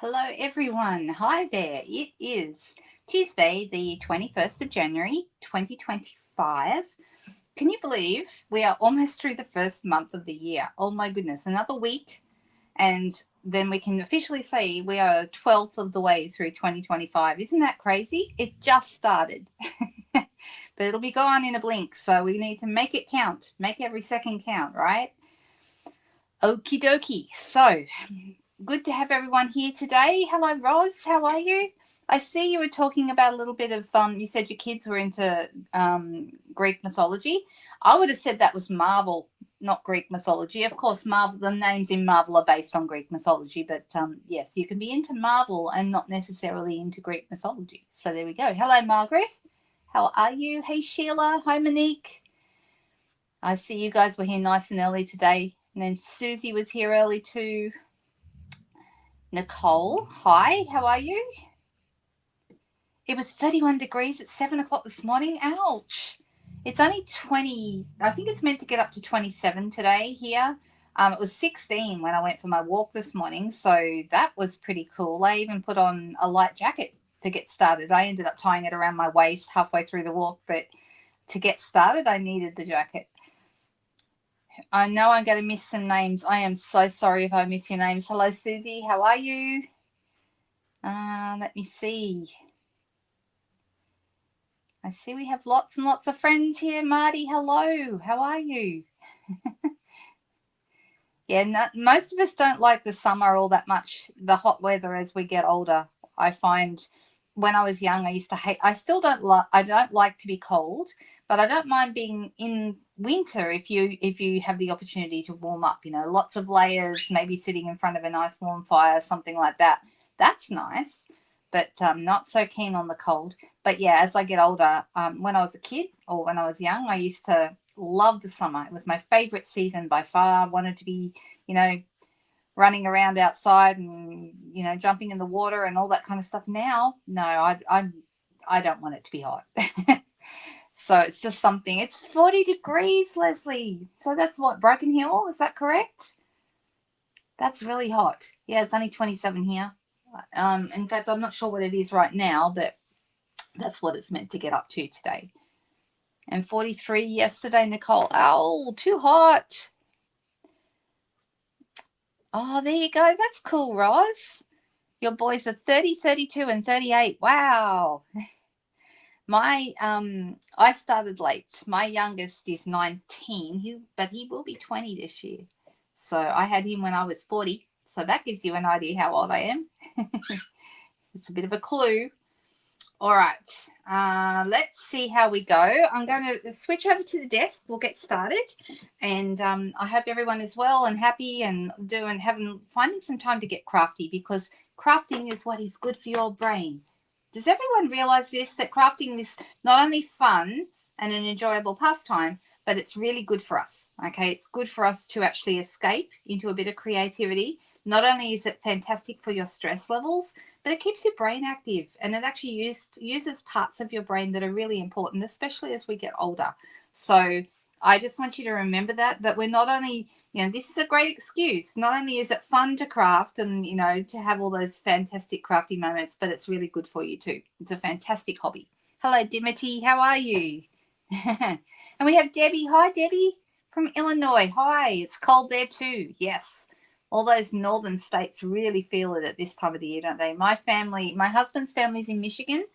Hello, everyone. Hi there. It is Tuesday, the 21st of January, 2025. Can you believe we are almost through the first month of the year? Oh my goodness, another week, and then we can officially say we are 12th of the way through 2025. Isn't that crazy? It just started, but it'll be gone in a blink. So we need to make it count, make every second count, right? Okie dokie. So, good to have everyone here today. Hello, Roz. How are you? I see you were talking about a little bit of you said your kids were into Greek mythology. I would have said that was Marvel, not Greek mythology. Of course, Marvel. The names in Marvel are based on Greek mythology, but yes, you can be into Marvel and not necessarily into Greek mythology. So there we go. Hello, Margaret. How are you? Hey, Sheila. Hi, Monique. I see you guys were here nice and early today. And then Susie was here early too. Nicole, hi, how are you? It was 31 degrees at 7 o'clock this morning. Ouch. It's only 20, I think it's meant to get up to 27 today here. It was 16 when I went for my walk this morning, so that was pretty cool. I even put on a light jacket to get started. I ended up tying it around my waist halfway through the walk, but to get started, I needed the jacket. I know I'm going to miss some names. I am so sorry if I miss your names. Hello, Susie. How are you? Let me see. I see we have lots and lots of friends here. Marty, hello. How are you? Yeah, most of us don't like the summer all that much, the hot weather as we get older. I find when I was young, I used to hate, I don't like to be cold, but I don't mind being in winter if you have the opportunity to warm up, lots of layers, maybe sitting in front of a nice warm fire, something like that. That's nice, but not so keen on the cold. But yeah, as I get older, when I was a kid or when I was young, I used to love the summer. It was my favorite season by far. Wanted to be, running around outside and jumping in the water and all that kind of stuff. Now, no, I don't want it to be hot. So it's just something. It's 40 degrees, Leslie. So that's what, Broken Hill? Is that correct? That's really hot. Yeah, it's only 27 here. In fact, I'm not sure what it is right now, but that's what it's meant to get up to today. And 43 yesterday, Nicole. Oh, too hot. Oh, there you go. That's cool, Roz. Your boys are 30, 32, and 38. Wow. I started late. My youngest is 19, but he will be 20 this year. So I had him when I was 40. So that gives you an idea how old I am. It's a bit of a clue. All right, let's see how we go. I'm going to switch over to the desk. We'll get started, and I hope everyone is well and happy and finding some time to get crafty, because crafting is what is good for your brain. Does everyone realize this, that crafting is not only fun and an enjoyable pastime, but it's really good for us? Okay, it's good for us to actually escape into a bit of creativity. Not only is it fantastic for your stress levels, but it keeps your brain active, and it actually uses parts of your brain that are really important, especially as we get older. So I just want you to remember that we're not only, this is a great excuse. Not only is it fun to craft and, to have all those fantastic crafty moments, but it's really good for you too. It's a fantastic hobby. Hello, Dimity. How are you? And we have Debbie. Hi, Debbie from Illinois. Hi. It's cold there too. Yes. All those northern states really feel it at this time of the year, don't they? My husband's family's in Michigan,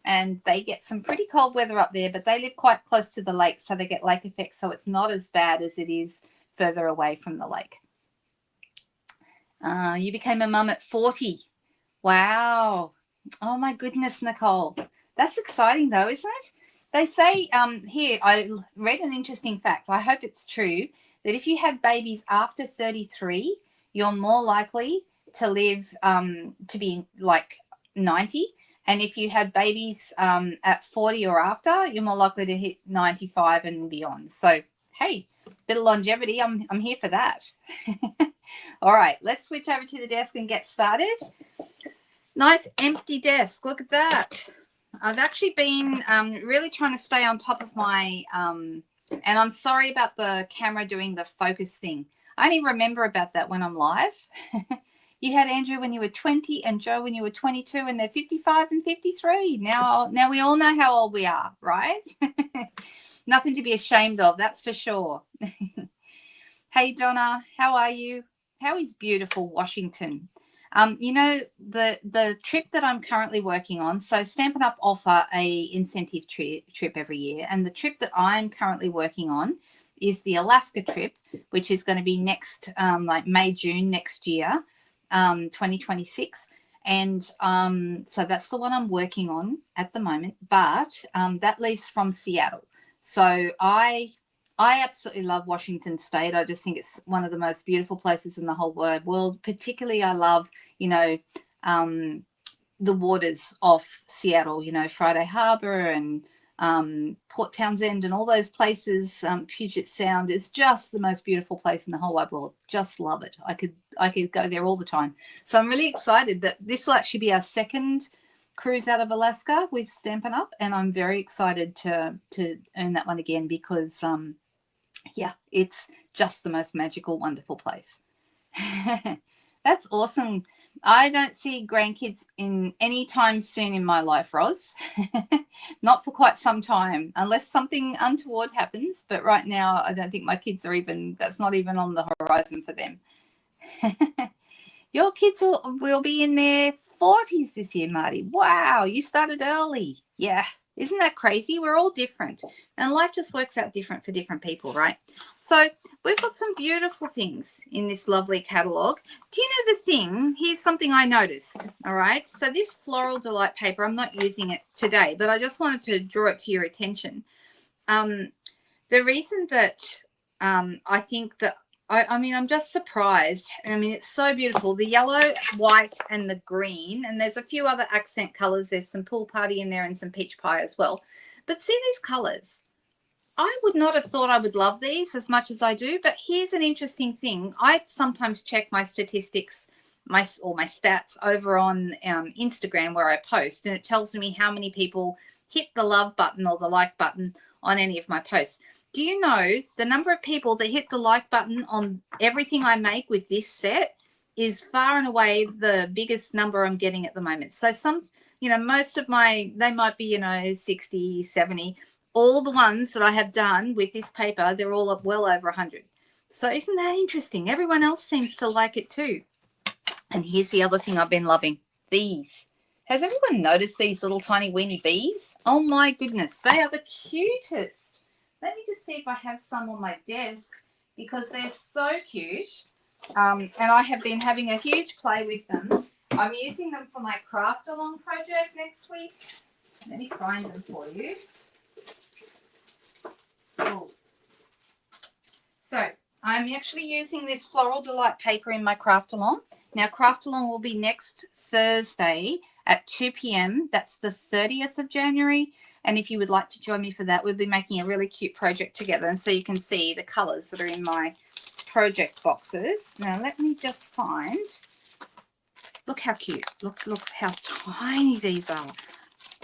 and they get some pretty cold weather up there, but they live quite close to the lake, so they get lake effect, so it's not as bad as it is further away from the lake. You became a mum at 40. Wow. Oh, my goodness, Nicole. That's exciting, though, isn't it? They say here, I read an interesting fact. I hope it's true, that if you had babies after 33, you're more likely to live to be like 90. And if you had babies at 40 or after, you're more likely to hit 95 and beyond. So, hey, bit of longevity. I'm here for that. All right, let's switch over to the desk and get started. Nice empty desk. Look at that. I've actually been really trying to stay on top of my, and I'm sorry about the camera doing the focus thing. I only remember about that when I'm live. You had Andrew when you were 20 and Joe when you were 22, and they're 55 and 53. Now we all know how old we are, right? Nothing to be ashamed of, that's for sure. Hey, Donna, how are you? How is beautiful Washington? You know, the trip that I'm currently working on, so Stampin' Up offer a incentive trip every year, and the trip that I'm currently working on is the Alaska trip, which is going to be next, like May, June next year, 2026. And so that's the one I'm working on at the moment, but that leaves from Seattle. So I absolutely love Washington State. I just think it's one of the most beautiful places in the whole wide world. Particularly, I love, you know, the waters off Seattle, you know, Friday Harbor and Port Townsend and all those places. Puget Sound is just the most beautiful place in the whole wide world. Just love it. I could go there all the time. So I'm really excited that this will actually be our second cruise out of Alaska with Stampin' Up, and I'm very excited to earn that one again because yeah, it's just the most magical, wonderful place. That's awesome. I don't see grandkids in any time soon in my life, Roz. Not for quite some time, unless something untoward happens. But right now, I don't think my kids are even, that's not even on the horizon for them. Your kids will be in their 40s this year, Marty. Wow, you started early. Yeah, isn't that crazy? We're all different, and life just works out different for different people, right? So we've got some beautiful things in this lovely catalogue. Do you know the thing? Here's something I noticed, all right? So this Floral Delight paper, I'm not using it today, but I just wanted to draw it to your attention. The reason that I think that I mean, I'm just surprised. I mean, it's so beautiful. The yellow, white, and the green. And there's a few other accent colors. There's some Pool Party in there and some Peach Pie as well. But see these colors? I would not have thought I would love these as much as I do. But here's an interesting thing. I sometimes check my statistics, my stats over on Instagram where I post. And it tells me how many people hit the love button or the like button on any of my posts. Do you know the number of people that hit the like button on everything I make with this set is far and away the biggest number I'm getting at the moment. So some, you know, most of my, they might be, you know, 60, 70. All the ones that I have done with this paper, they're all up well over 100. So isn't that interesting? Everyone else seems to like it too. And here's the other thing I've been loving. These. Has everyone noticed these little tiny weeny bees? Oh my goodness. They are the cutest. Let me just see if I have some on my desk because they're so cute. And I have been having a huge play with them. I'm using them for my craft along project next week. Let me find them for you. Oh. So I'm actually using this Floral Delight paper in my craft along. Now, craft along will be next Thursday at 2 p.m. That's the 30th of January. And if you would like to join me for that, we'll be making a really cute project together. And so you can see the colors that are in my project boxes. Now, let me just find. Look how cute. Look how tiny these are.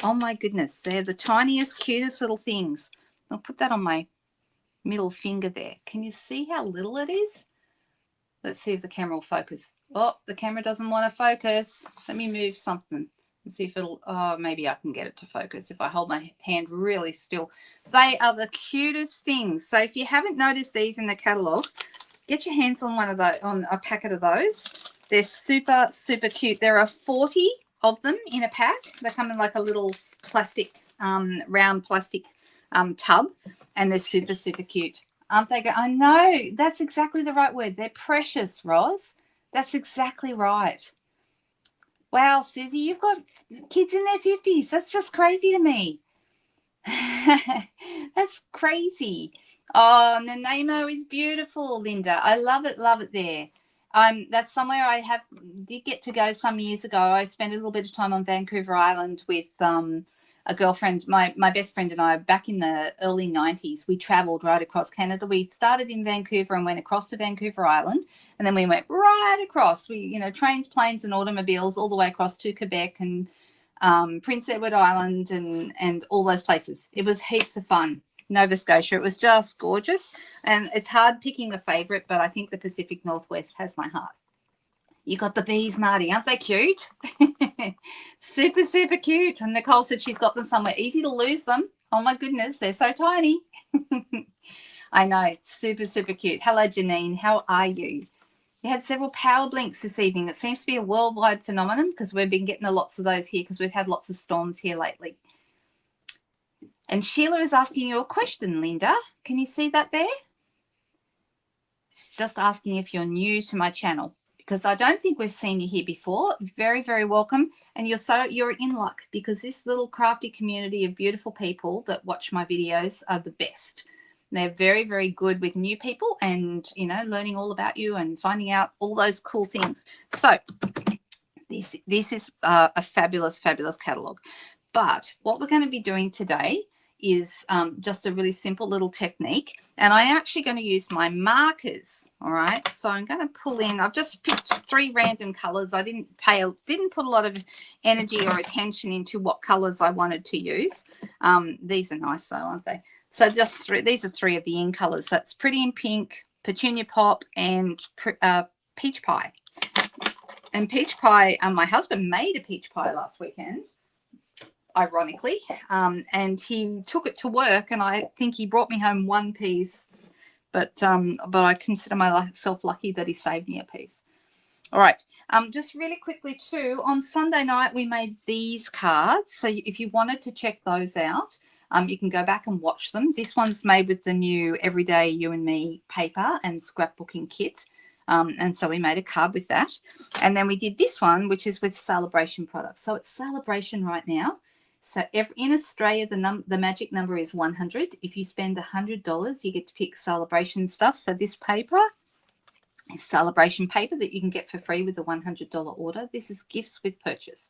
Oh, my goodness. They're the tiniest, cutest little things. I'll put that on my middle finger there. Can you see how little it is? Let's see if the camera will focus. Oh, the camera doesn't want to focus. Let me move something and see if it'll, oh, maybe I can get it to focus if I hold my hand really still. They are the cutest things. So if you haven't noticed these in the catalogue, get your hands on one of those, on a packet of those. They're super, super cute. There are 40 of them in a pack. They come in like a little plastic, round plastic tub, and they're super, super cute. Aren't they? I know. That's exactly the right word. They're precious, Roz. That's exactly right. Wow, Susie, you've got kids in their 50s. That's just crazy to me. That's crazy. Oh, Nanaimo is beautiful, Linda. I love it there. That's somewhere I did get to go some years ago. I spent a little bit of time on Vancouver Island with a girlfriend, my best friend and I, back in the early 90s. We traveled right across Canada. We started in Vancouver and went across to Vancouver Island, and then we went right across. We, you know, trains, planes, and automobiles all the way across to Quebec and Prince Edward Island and all those places. It was heaps of fun. Nova Scotia, it was just gorgeous, and it's hard picking a favorite, but I think the Pacific Northwest has my heart. You got the bees, Marty. Aren't they cute? Super, super cute. And Nicole said she's got them somewhere. Easy to lose them. Oh, my goodness. They're so tiny. I know. Super, super cute. Hello, Janine. How are you? We had several power blinks this evening. It seems to be a worldwide phenomenon because we've been getting lots of those here because we've had lots of storms here lately. And Sheila is asking you a question, Linda. Can you see that there? She's just asking if you're new to my channel because I don't think we've seen you here before. Very, very welcome. And you're in luck because this little crafty community of beautiful people that watch my videos are the best. They're very, very good with new people and, you know, learning all about you and finding out all those cool things. So this is a fabulous, fabulous catalog. But what we're going to be doing today is just a really simple little technique. And I'm actually going to use my markers. All right. So I'm going to pull in. I've just picked 3 random colors. I didn't put a lot of energy or attention into what colors I wanted to use. These are nice though, aren't they? So just 3. These are 3 of the in colors. That's Pretty in Pink, Petunia Pop, and Peach Pie. And peach pie, my husband made a peach pie last weekend, ironically, and he took it to work, and I think he brought me home 1 piece, but I consider myself lucky that he saved me a piece. All right, just really quickly too, on Sunday night we made these cards, so if you wanted to check those out, you can go back and watch them. This one's made with the new Everyday You and Me paper and scrapbooking kit. And so we made a card with that. And then we did this one, which is with celebration products. So it's celebration right now. So in Australia, the magic number is 100. If you spend $100, you get to pick celebration stuff. So this paper is celebration paper that you can get for free with a $100 order. This is gifts with purchase.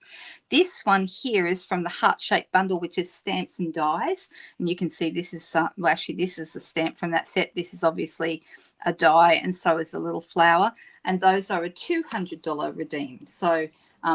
This one here is from the heart-shaped bundle, which is stamps and dies. And you can see this is, well, actually, this is a stamp from that set. This is obviously a die, and so is a little flower. And those are a $200 redeem. So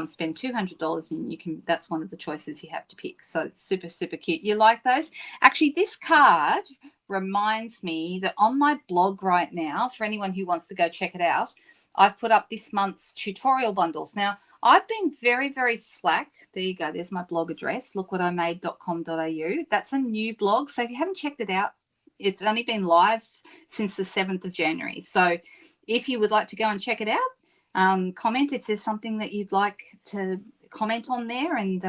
spend $200 and you can, that's one of the choices you have to pick. So it's super, super cute. You like those? Actually, this card reminds me that on my blog right now, for anyone who wants to go check it out, I've put up this month's tutorial bundles. Now, I've been very, very slack. There you go. There's my blog address, lookwhatimade.com.au. That's a new blog. So if you haven't checked it out, it's only been live since the 7th of January. So if you would like to go and check it out, comment if there's something that you'd like to comment on there, and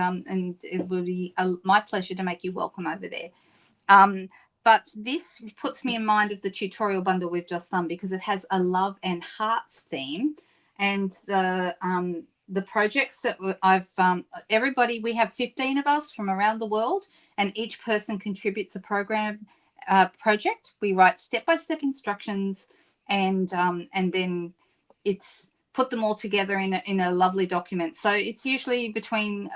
it will be my pleasure to make you welcome over there. But this puts me in mind of the tutorial bundle we've just done because it has a love and hearts theme, and the projects that I've everybody, we have 15 of us from around the world, and each person contributes a project. We write step-by-step instructions, and then it's put them all together in a lovely document. So it's usually between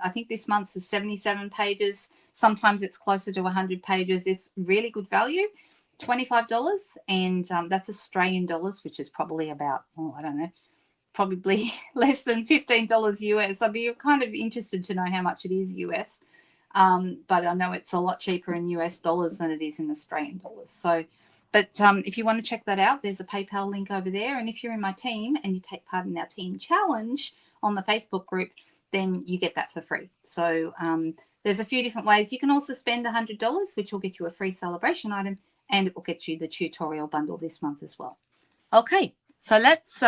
I think this month's is 77 pages. Sometimes it's closer to 100 pages. It's really good value, $25, and that's Australian dollars, which is probably about, I don't know, probably less than $15 US. I'd be kind of interested to know how much it is US, but I know it's a lot cheaper in US dollars than it is in Australian dollars. So, but if you want to check that out, there's a PayPal link over there. And if you're in my team and you take part in our team challenge on the Facebook group, then you get that for free. So there's a few different ways. You can also spend $100, which will get you a free celebration item, and it will get you the tutorial bundle this month as well. Okay, so let's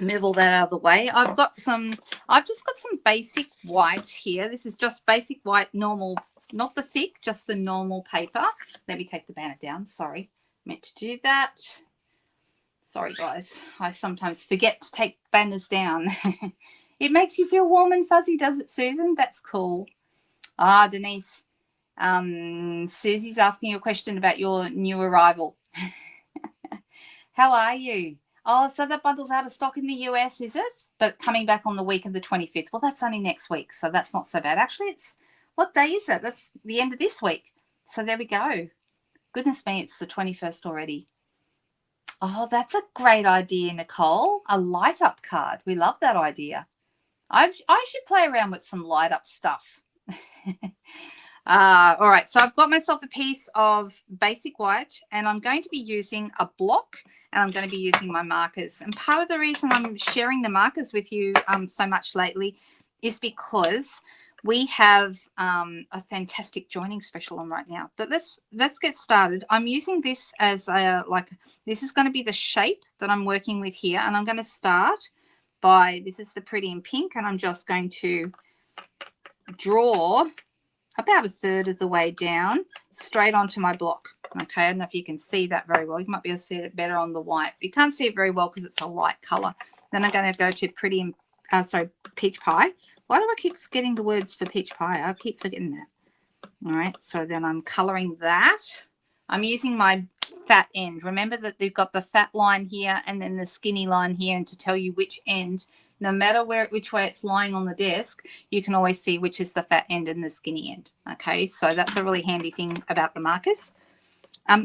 move all that out of the way. I've just got some basic white here. This is just basic white, normal, not the thick, just the normal paper. Let me take the banner down. Sorry, meant to do that. Sorry, guys. I sometimes forget to take banners down. It makes you feel warm and fuzzy, does it, Susan? That's cool. Ah, Denise. Susie's asking you a question about your new arrival. How are you? Oh, so that bundle's out of stock in the US, is it? But coming back on the week of the 25th. Well, that's only next week, so that's not so bad. Actually, it's, what day is it? That's the end of this week. So there we go. Goodness me, it's the 21st already. Oh, that's a great idea, Nicole. A light-up card. We love that idea. I should play around with some light-up stuff. All right, so I've got myself a piece of basic white, and I'm going to be using a block and I'm going to be using my markers. And part of the reason I'm sharing the markers with you so much lately is because we have a fantastic joining special on right now. But let's get started. I'm using this as a, this is going to be the shape that I'm working with here, and I'm going to start by, this is the Pretty in Pink, and I'm just going to draw about a third of the way down straight onto my block. Okay, I don't know if you can see that very well. You might be able to see it better on the white. You can't see it very well because it's a light color. Then I'm going to go to Peach Pie. Why do I keep forgetting the words for Peach Pie? I keep forgetting that. All right, so then I'm coloring that. I'm using my fat end. Remember that they've got the fat line here and then the skinny line here, and to tell you which end, no matter which way it's lying on the desk, you can always see which is the fat end and the skinny end. Okay, so that's a really handy thing about the markers.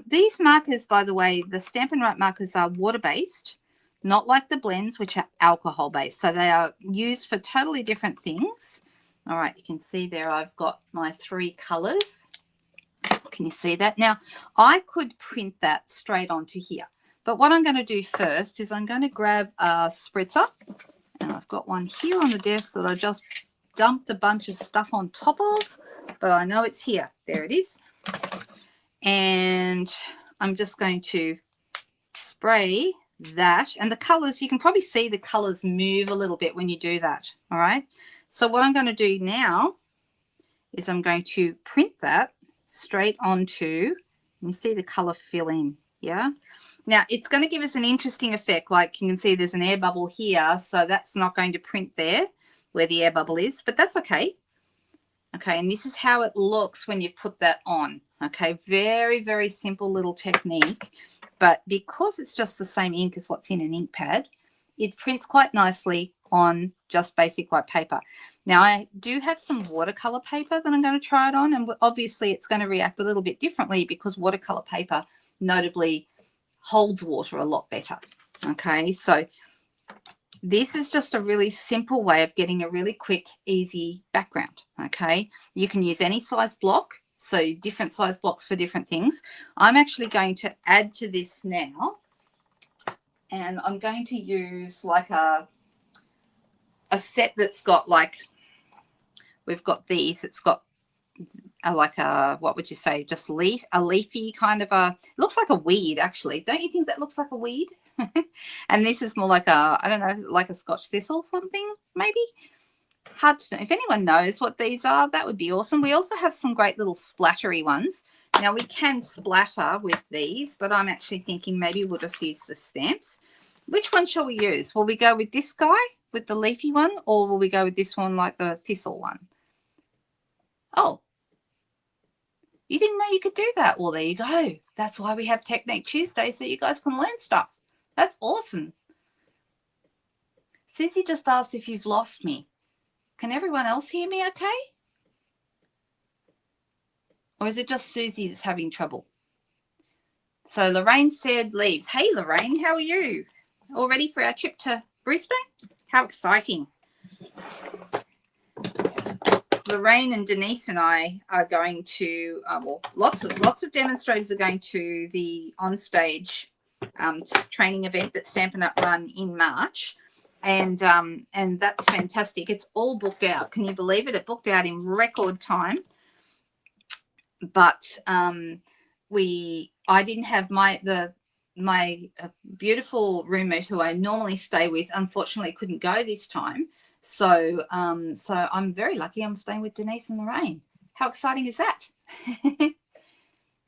These markers, by the way, the Stampin' Up markers are water-based, not like the blends, which are alcohol-based. So they are used for totally different things. All right, you can see there I've got my 3 colors. Can you see that? Now, I could print that straight onto here. But what I'm going to do first is I'm going to grab a spritzer. And I've got one here on the desk that I just dumped a bunch of stuff on top of. But I know it's here. There it is. And I'm just going to spray that. And the colors, you can probably see the colors move a little bit when you do that. All right. So what I'm going to do now is I'm going to print that straight onto, you see the color fill in. Yeah. Now it's going to give us an interesting effect. Like you can see there's an air bubble here. So that's not going to print there where the air bubble is, but that's okay. Okay, and this is how it looks when you put that on. Okay, very, very simple little technique. But because it's just the same ink as what's in an ink pad, it prints quite nicely on just basic white paper. Now, I do have some watercolor paper that I'm going to try it on. And obviously, it's going to react a little bit differently because watercolor paper notably holds water a lot better. Okay, so this is just a really simple way of getting a really quick, easy background, okay? You can use any size block, so different size blocks for different things. I'm actually going to add to this now, and I'm going to use like a set that's got like, we've got these, it's got like a, what would you say, just a leafy kind of a, looks like a weed actually. Don't you think that looks like a weed? And this is more like a, I don't know, like a Scotch thistle something, maybe. Hard to know. If anyone knows what these are, that would be awesome. We also have some great little splattery ones. Now we can splatter with these, but I'm actually thinking maybe we'll just use the stamps. Which one shall we use? Will we go with this guy with the leafy one, or will we go with this one like the thistle one? Oh, you didn't know you could do that? Well, there you go. That's why we have Technique Tuesday, so you guys can learn stuff. That's awesome. Susie just asked if you've lost me. Can everyone else hear me okay? Or is it just Susie that's having trouble? So Lorraine said leaves. Hey, Lorraine, how are you? All ready for our trip to Brisbane? How exciting. Lorraine and Denise and I are going to, well, lots of demonstrators are going to the onstage training event that Stampin' Up run in March, and that's fantastic. It's all booked out. Can you believe it? It booked out in record time. But I didn't have my beautiful roommate who I normally stay with, unfortunately couldn't go this time. So I'm very lucky. I'm staying with Denise and Lorraine. How exciting is that?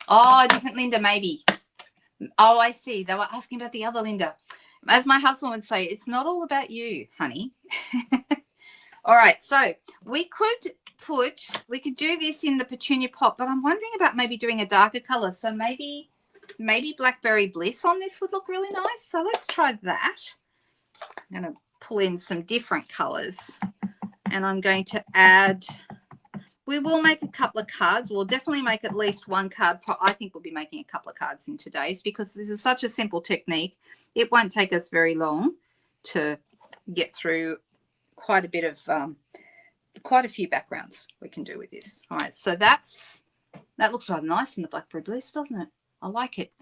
Oh, different Linda, maybe. Oh, I see. They were asking about the other Linda. As my husband would say, it's not all about you, honey. All right, so we could do this in the petunia pot, but I'm wondering about maybe doing a darker color. So maybe Blackberry Bliss on this would look really nice. So let's try that. I'm going to pull in some different colors, and I'm going to add, we will make a couple of cards. We'll definitely make at least one card. I think we'll be making a couple of cards in today's, because this is such a simple technique. It won't take us very long to get through quite a bit of, quite a few backgrounds we can do with this. All right, so that looks rather nice in the Blackberry Bliss, doesn't it? I like it.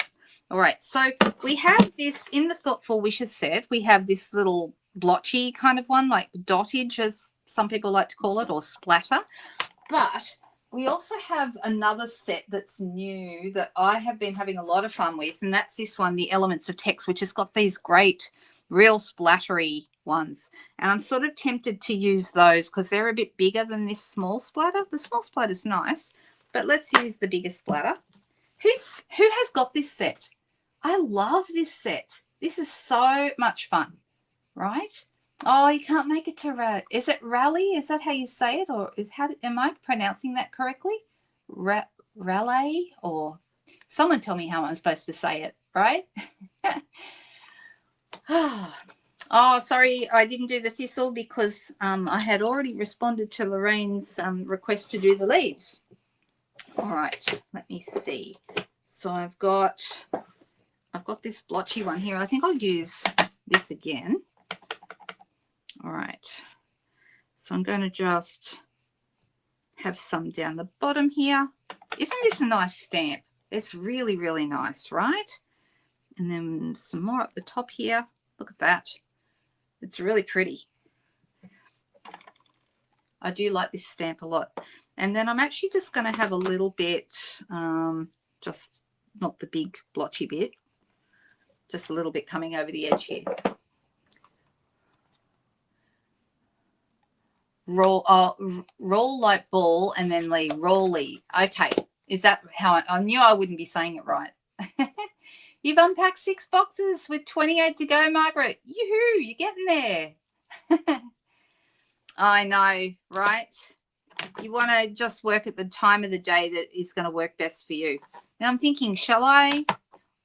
All right, so we have this in the Thoughtful Wishes set. We have this little blotchy kind of one, like dottage, as some people like to call it, or splatter. But we also have another set that's new that I have been having a lot of fun with, and that's this one, the Elements of Text, which has got these great, real splattery ones. And I'm sort of tempted to use those because they're a bit bigger than this small splatter. The small splatter is nice, but let's use the bigger splatter. Who has got this set? I love this set. This is so much fun, right? Oh, you can't make it to is it rally? Is that how you say it, or am I pronouncing that correctly? Raleigh, or someone tell me how I'm supposed to say it, right? Oh, sorry, I didn't do the thistle because I had already responded to Lorraine's request to do the leaves. All right, let me see. So I've got this blotchy one here. I think I'll use this again. All right, so I'm going to just have some down the bottom here. Isn't this a nice stamp? It's really, really nice, right? And then some more at the top here. Look at that. It's really pretty. I do like this stamp a lot. And then I'm actually just going to have a little bit, just not the big blotchy bit, just a little bit coming over the edge here. Roll like ball and then lay rolly. Okay, is that how I knew I wouldn't be saying it right? You've unpacked 6 boxes with 28 to go, Margaret. Yoo-hoo, you're getting there. I know, right? You want to just work at the time of the day that is going to work best for you. Now I'm thinking,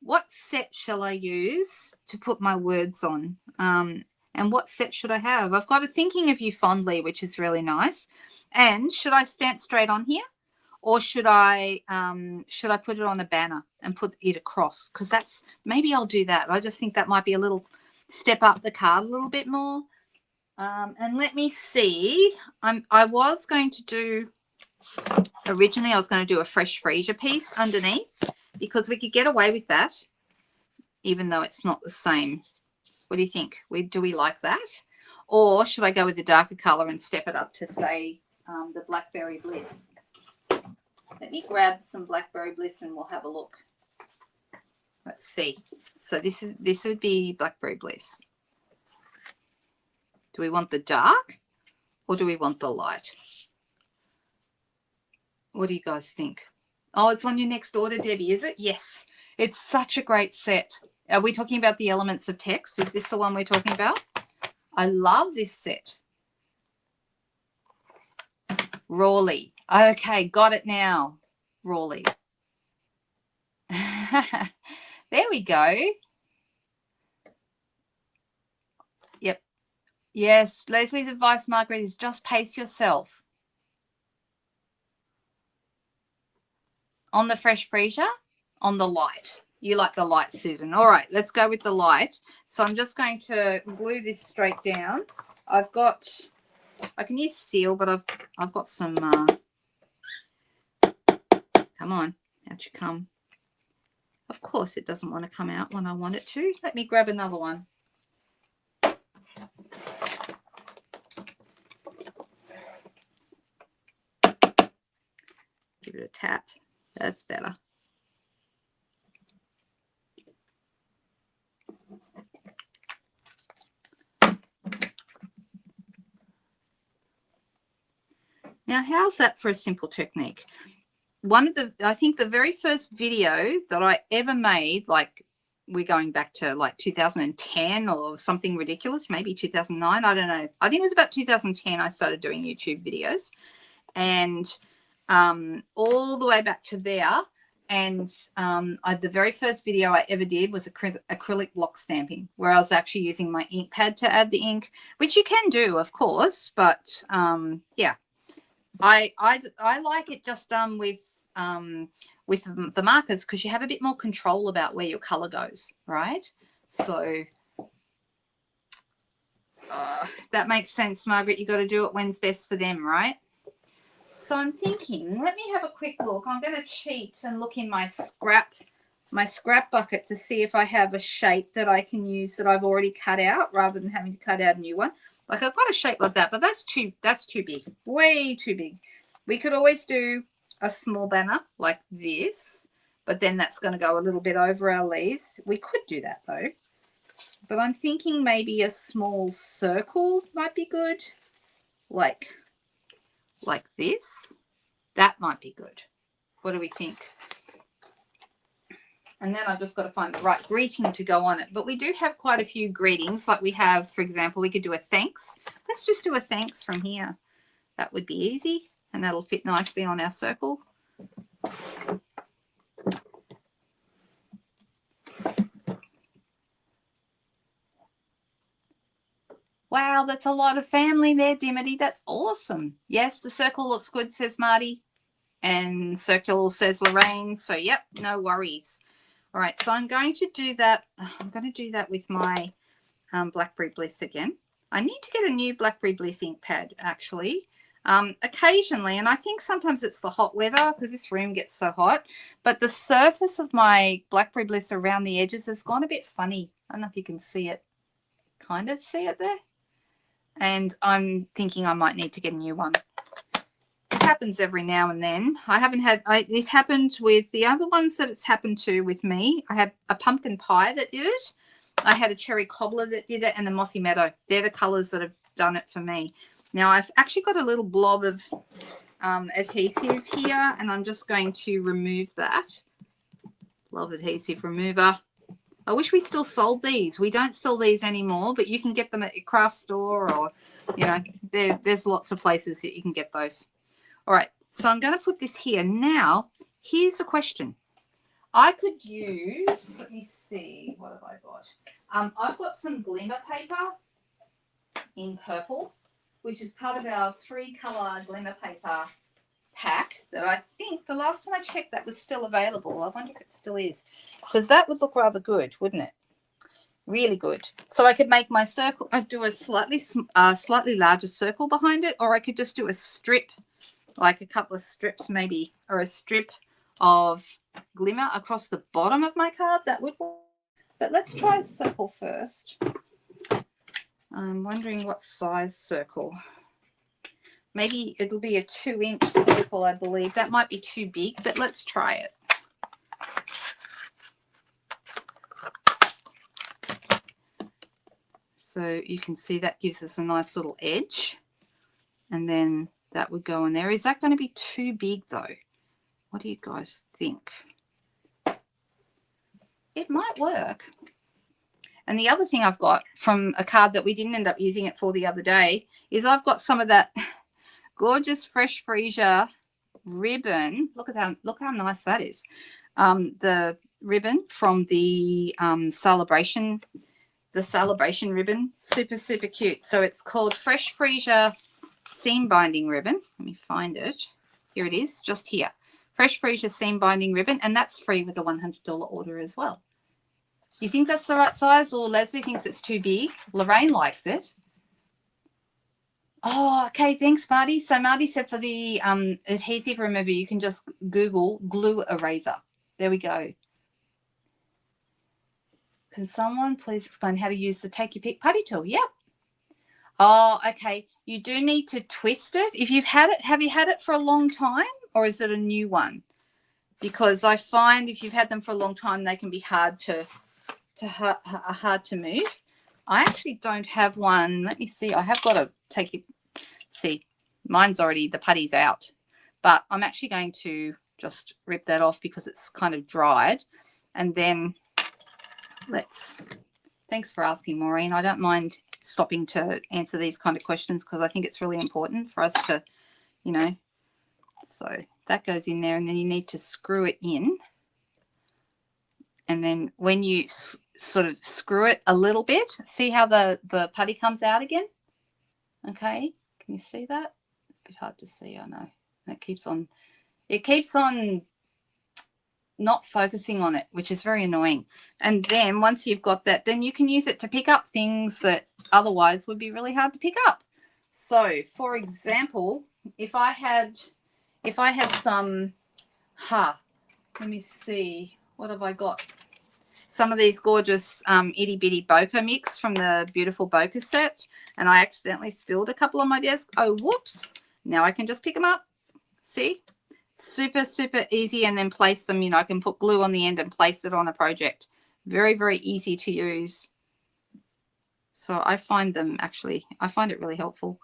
what set shall I use to put my words on? And what set should I have? I've got a Thinking of You Fondly, which is really nice. And should I stamp straight on here? Or should I put it on a banner and put it across? Because maybe I'll do that. I just think that might be a little step up the card a little bit more. And let me see. Originally I was going to do a Fresh Freesia piece underneath because we could get away with that, even though it's not the same. What do you think? Do we like that? Or should I go with the darker color and step it up to, say, the Blackberry Bliss? Let me grab some Blackberry Bliss and we'll have a look. Let's see. So this would be Blackberry Bliss. Do we want the dark or do we want the light? What do you guys think? Oh, it's on your next order, Debbie, is it? Yes. It's such a great set. Are we talking about the Elements of Text? Is this the one we're talking about? I love this set. Rawley. Okay, got it now. Rawley. There we go. Yep. Yes, Leslie's advice, Margaret, is just pace yourself. On the Fresh Freesia, on the light. You like the light, Susan. All right, let's go with the light. So I'm just going to glue this straight down. I can use seal, but I've got some, come on, out you come. Of course it doesn't want to come out when I want it to. Let me grab another one. Give it a tap. That's better. Now, how's that for a simple technique? I think the very first video that I ever made, like we're going back to like 2010 or something ridiculous, maybe 2009, I don't know. I think it was about 2010 I started doing YouTube videos, and all the way back to there. And the very first video I ever did was acrylic block stamping, where I was actually using my ink pad to add the ink, which you can do, of course, but yeah. I like it just done with the markers because you have a bit more control about where your color goes, right? So that makes sense, Margaret. You got to do it when's best for them, right? So I'm thinking, let me have a quick look. I'm going to cheat and look in my scrap my scrap bucket to see if I have a shape that I can use that I've already cut out rather than having to cut out a new one. Like I've got a shape like that, but that's too big, way too big. We could always do a small banner like this, but then that's going to go a little bit over our leaves. We could do that though, but I'm thinking maybe a small circle might be good, like this. That might be good. What do we think? And then I've just got to find the right greeting to go on it. But we do have quite a few greetings. Like we have, for example, we could do a thanks. Let's just do a thanks from here. That would be easy. And that'll fit nicely on our circle. Wow, that's a lot of family there, Dimity. That's awesome. Yes, the circle looks good, says Marty. And circle says Lorraine. So, yep, no worries. All right, so I'm going to do that. I'm going to do that with my Blackberry Bliss again. I need to get a new Blackberry Bliss ink pad, actually, occasionally. And I think sometimes it's the hot weather because this room gets so hot. But the surface of my Blackberry Bliss around the edges has gone a bit funny. I don't know if you can see it. Kind of see it there. And I'm thinking I might need to get a new one. It happens every now and then. I haven't had it happened with the other ones that it's happened to with me. I had a pumpkin pie that did it. I had a cherry cobbler that did it, and a mossy meadow. They're the colors that have done it for me. Now I've actually got a little blob of adhesive here, and I'm just going to remove that. Blob adhesive remover. I wish we still sold these. We don't sell these anymore, but you can get them at your craft store, or you know, there's lots of places that you can get those. All right, so I'm going to put this here. Now, here's a question. I could use, let me see, what have I got? I've got some glimmer paper in purple, which is part of our 3-color glimmer paper pack that I think the last time I checked that was still available. I wonder if it still is, because that would look rather good, wouldn't it? Really good. So I could make my circle, I'd do a slightly larger circle behind it, or I could just do a strip, like a couple of strips maybe, or a strip of glimmer across the bottom of my card. That would work. But let's try a circle first. I'm wondering what size circle. Maybe it'll be a 2-inch circle, I believe. That might be too big, but let's try it. So you can see that gives us a nice little edge. And then that would go in there. Is that going to be too big though? What do you guys think? It might work. And the other thing I've got from a card that we didn't end up using it for the other day is I've got some of that gorgeous Fresh Freesia ribbon. Look how nice that is. The ribbon from the celebration ribbon. Super, super cute. So it's called Fresh Freesia seam binding ribbon. Let me find it. Here it is, just here. Fresh Freesia seam binding ribbon, and that's free with a $100 order as well. You think that's the right size, or Leslie thinks it's too big? Lorraine likes it. Oh, okay, thanks, Marty. So Marty said for the adhesive remover, you can just Google glue eraser. There we go. Can someone please explain how to use the take your pick putty tool? Yep. Oh, okay. You do need to twist it. If you've had it, have you had it for a long time, or is it a new one? Because I find if you've had them for a long time, they can be hard to move. I actually don't have one. Let me see. I have got to take it. See, mine's already, the putty's out. But I'm actually going to just rip that off because it's kind of dried. And then thanks for asking, Maureen. I don't mind stopping to answer these kind of questions because I think it's really important for us to, you know. So that goes in there, and then you need to screw it in. And then when you sort of screw it a little bit, see how the putty comes out again? Okay, can you see that? It's a bit hard to see, I know. It keeps on not focusing on it, which is very annoying. And then once you've got that, then you can use it to pick up things that otherwise would be really hard to pick up. So, for example, if I had some, let me see, What have I got? Some of these gorgeous itty bitty bokeh mix from the beautiful bokeh set, and I accidentally spilled a couple on my desk. Oh, whoops. Now I can just pick them up. See? Super, super easy, and then place them. You know, I can put glue on the end and place it on a project. Very, very easy to use. So I find them actually, I find it really helpful.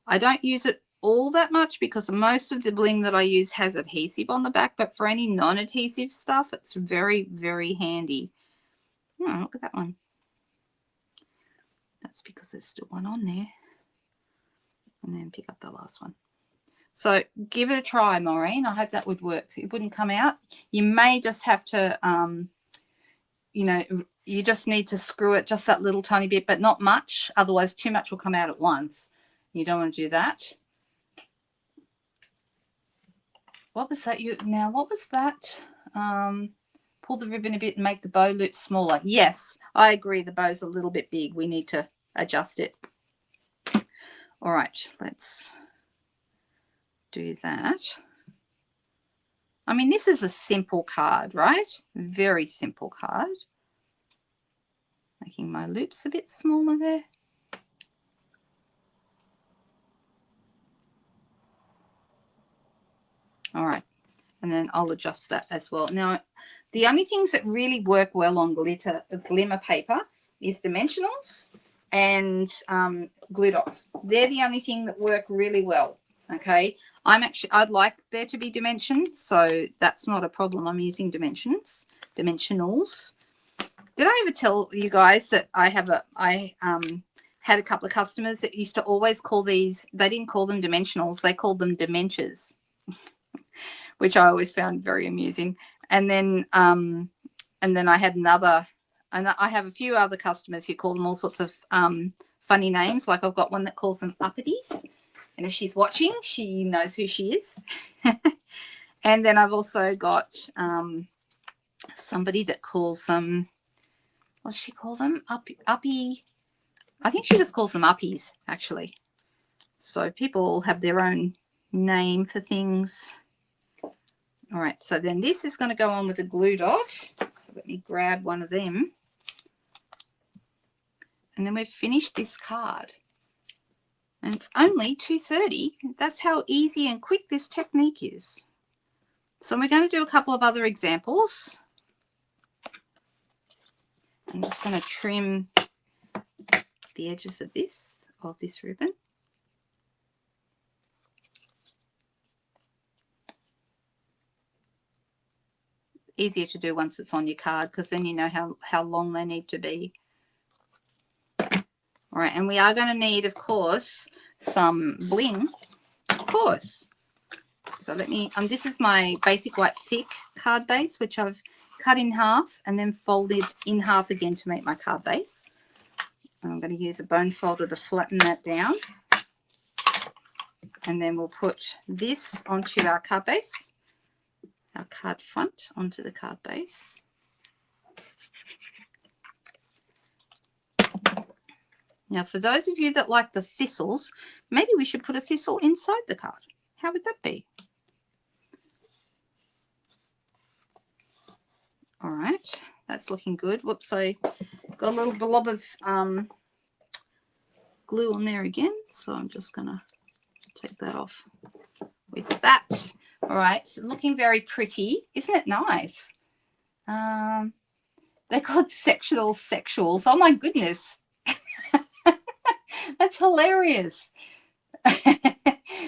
I don't use it all that much because most of the bling that I use has adhesive on the back, but for any non-adhesive stuff, it's very, very handy. Oh, look at that one. That's because there's still one on there. And then pick up the last one. So give it a try, Maureen. I hope that would work. It wouldn't come out. You may just have to, you know, you just need to screw it just that little tiny bit, but not much. Otherwise, too much will come out at once. You don't want to do that. What was that? What was that? Pull the ribbon a bit and make the bow loop smaller. Yes, I agree. The bow's a little bit big. We need to adjust it. All right, let's do that. I mean, this is a simple card, right? Very simple card. Making my loops a bit smaller there. All right, and then I'll adjust that as well. Now, the only things that really work well on glimmer paper is dimensionals and glue dots. They're the only thing that work really well. Okay, I'd like there to be dimensions, so that's not a problem. I'm using dimensionals. Did I ever tell you guys that I had a couple of customers that used to always call these, they didn't call them dimensionals, they called them dementures, which I always found very amusing. And then I had another, and I have a few other customers who call them all sorts of funny names. Like I've got one that calls them uppities. And if she's watching, she knows who she is. And then I've also got somebody that calls them, what does she call them? Uppy. I think she just calls them uppies, actually. So people all have their own name for things. All right, so then this is going to go on with a glue dot. So let me grab one of them. And then we've finished this card. And it's only 2:30. That's how easy and quick this technique is. So we're going to do a couple of other examples. I'm just going to trim the edges of this ribbon. Easier to do once it's on your card because then you know how long they need to be. All right, and we are going to need, of course, some bling, of course. So let me, this is my basic white thick card base, which I've cut in half and then folded in half again to make my card base. And I'm going to use a bone folder to flatten that down. And then we'll put this onto our card base, our card front onto the card base. Now, for those of you that like the thistles, maybe we should put a thistle inside the card. How would that be? All right, that's looking good. Whoops, I got a little blob of glue on there again, so I'm just going to take that off with that. All right, so looking very pretty. Isn't it nice? They're called sectional sexuals. Oh, my goodness. That's hilarious.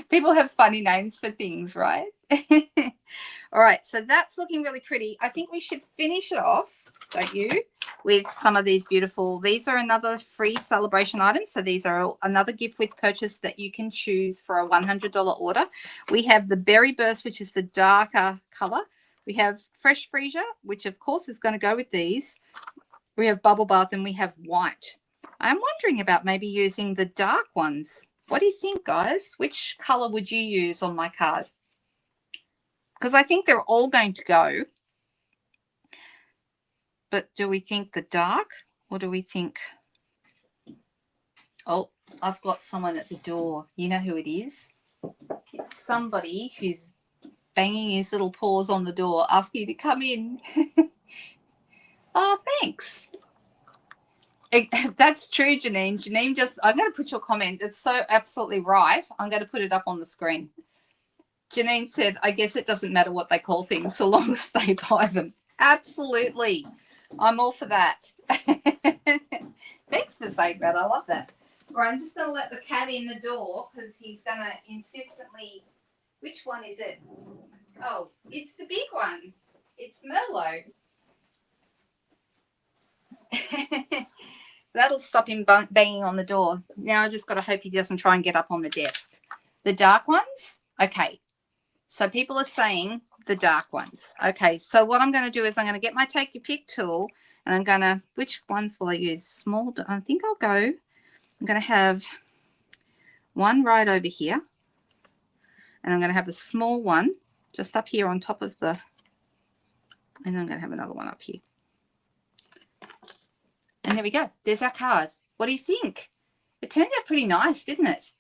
People have funny names for things, right? All right, so that's looking really pretty. I think we should finish it off, don't you, with some of these beautiful, these are another free celebration items. So these are another gift with purchase that you can choose for a $100 order. We have the Berry Burst, which is the darker color. We have Fresh Freesia, which of course is going to go with these. We have Bubble Bath and we have white. I'm wondering about maybe using the dark ones. What do you think, guys? Which color would you use on my card? Because I think they're all going to go. But do we think the dark or do we think... Oh, I've got someone at the door. You know who it is? It's somebody who's banging his little paws on the door, asking you to come in. Oh, thanks. That's true, Janine. Janine I'm going to put your comment. It's so absolutely right. I'm going to put it up on the screen. Janine said, I guess it doesn't matter what they call things so long as they buy them. Absolutely. I'm all for that. Thanks for saying that. I love that. All right, I'm just going to let the cat in the door because he's going to insistently. Which one is it? Oh, it's the big one. It's Merlot. That'll stop him banging on the door. Now I just got to hope he doesn't try and get up on the desk. The dark ones? Okay. So people are saying the dark ones. Okay, so what I'm going to do is I'm going to get my take your pick tool and I'm going to, which ones will I use? Small, I think I'm going to have one right over here and I'm going to have a small one just up here on top of the, and I'm going to have another one up here. And there we go. There's our card. What do you think? It turned out pretty nice, didn't it?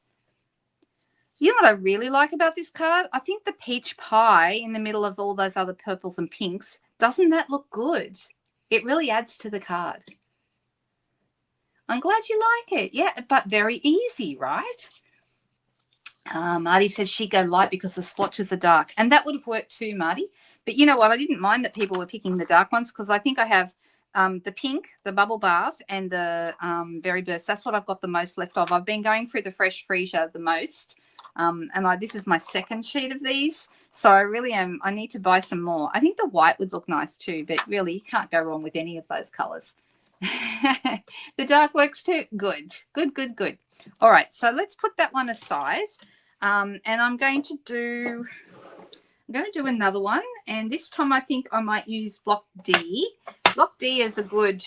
You know what I really like about this card? I think the peach pie in the middle of all those other purples and pinks, doesn't that look good? It really adds to the card. I'm glad you like it. Yeah, but very easy, right? Marty said she'd go light because the splotches are dark. And that would have worked too, Marty. But you know what? I didn't mind that people were picking the dark ones because I think I have the pink, the bubble bath, and the berry burst. That's what I've got the most left of. I've been going through the fresh freesia the most. And this is my second sheet of these. So I really am. I need to buy some more. I think the white would look nice too, but really you can't go wrong with any of those colors. The dark works too. Good. All right. So let's put that one aside. And I'm going to do another one. And this time I think I might use block D. Block D is a good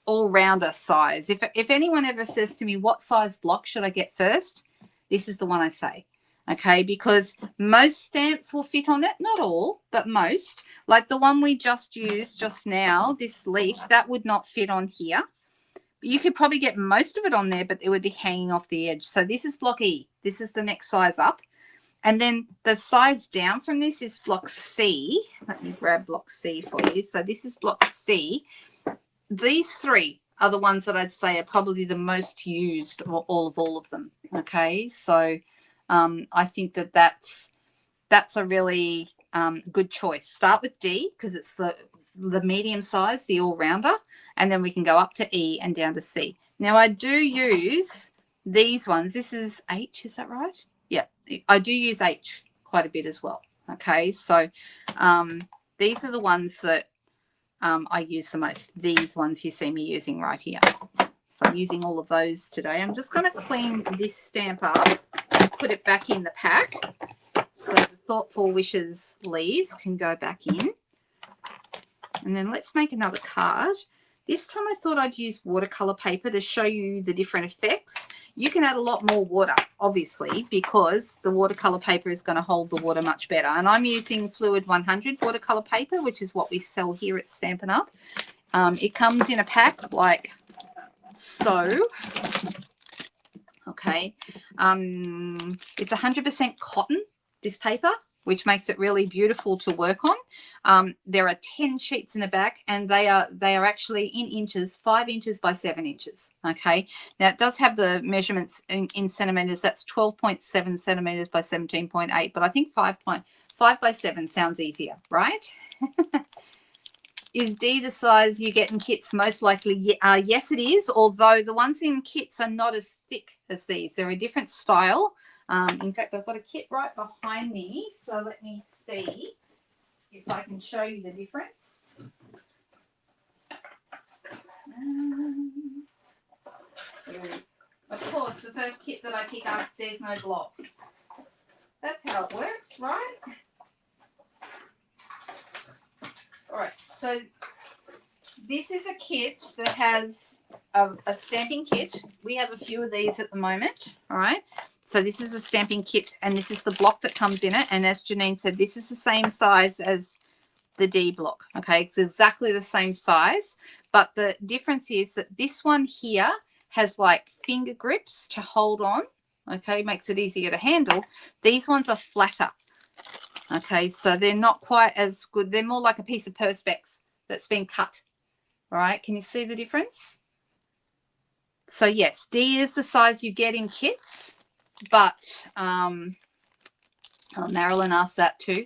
all-rounder size. If anyone ever says to me, what size block should I get first? This is the one I say. Okay, because most stamps will fit on it. Not all, but most. Like the one we just used just now, this leaf, that would not fit on here. You could probably get most of it on there, but it would be hanging off the edge. So this is block E. This is the next size up. And then the size down from this is block C. Let me grab block C for you. So this is block C. These three are the ones that I'd say are probably the most used of all of them. Okay, so I think that's a really good choice. Start with D because it's the medium size, the all-rounder, and then we can go up to E and down to C. Now I do use these ones. This is H, is that right? Yeah, I do use H quite a bit as well. Okay, so these are the ones that I use the most. These ones you see me using right here. So I'm using all of those today. I'm just going to clean this stamp up and put it back in the pack so the Thoughtful Wishes leaves can go back in. And then let's make another card. This time I thought I'd use watercolor paper to show you the different effects. You can add a lot more water, obviously, because the watercolor paper is going to hold the water much better. And I'm using Fluid 100 watercolor paper, which is what we sell here at Stampin' Up. It comes in a pack like so. Okay. It's 100% cotton, this paper, which makes it really beautiful to work on. There are 10 sheets in the back, and they are actually in inches, 5 inches by 7 inches. Okay, now it does have the measurements in centimeters. That's 12.7 centimeters by 17.8, but I think 5 by 7 sounds easier, right? Is D the size you get in kits? Most likely, yes, it is, although the ones in kits are not as thick as these. They're a different style. In fact, I've got a kit right behind me, so let me see if I can show you the difference. So, of course, the first kit that I pick up, there's no block. That's how it works, right? All right, so this is a kit that has a stamping kit. We have a few of these at the moment, all right? So this is a stamping kit, and this is the block that comes in it. And as Janine said, this is the same size as the D block, okay? It's exactly the same size, but the difference is that this one here has like finger grips to hold on, okay? Makes it easier to handle. These ones are flatter, okay? So they're not quite as good. They're more like a piece of Perspex that's been cut, All right, can you see the difference? So yes, D is the size you get in kits, but Marilyn asked that too.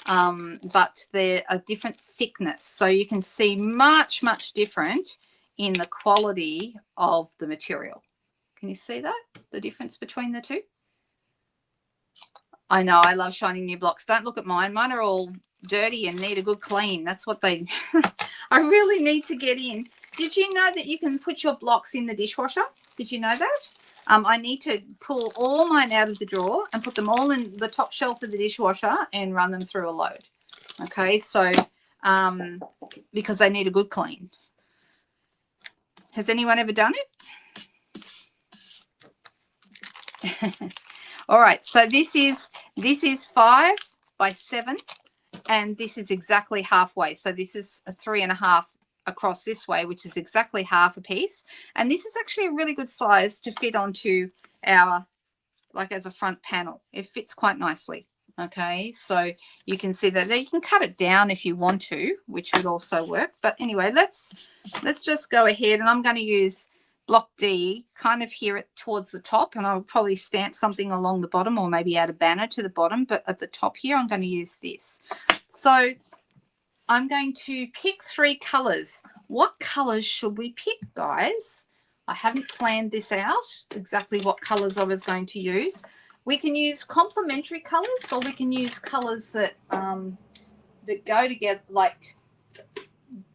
But they're a different thickness, so you can see much different in the quality of the material. Can you see that, the difference between the two? I know, I love shiny new blocks. Don't look at mine. Mine are all dirty and need a good clean. That's what they I really need to get in. Did you know that you can put your blocks in the dishwasher? Did you know that? I need to pull all mine out of the drawer and put them all in the top shelf of the dishwasher and run them through a load. Okay, so because they need a good clean. Has anyone ever done it? All right, so this is 5 by 7, and this is exactly halfway. So this is a 3.5 across this way, which is exactly half a piece. And this is actually a really good size to fit onto our, like as a front panel. It fits quite nicely. Okay, so you can see that you can cut it down if you want to, which would also work. But anyway, let's just go ahead, and I'm going to use block D kind of here towards the top, and I'll probably stamp something along the bottom or maybe add a banner to the bottom, but at the top here I'm going to use this. So I'm going to pick 3 colors. What colors should we pick, guys? I haven't planned this out, exactly what colors I was going to use. We can use complementary colors, or we can use colors that that go together, like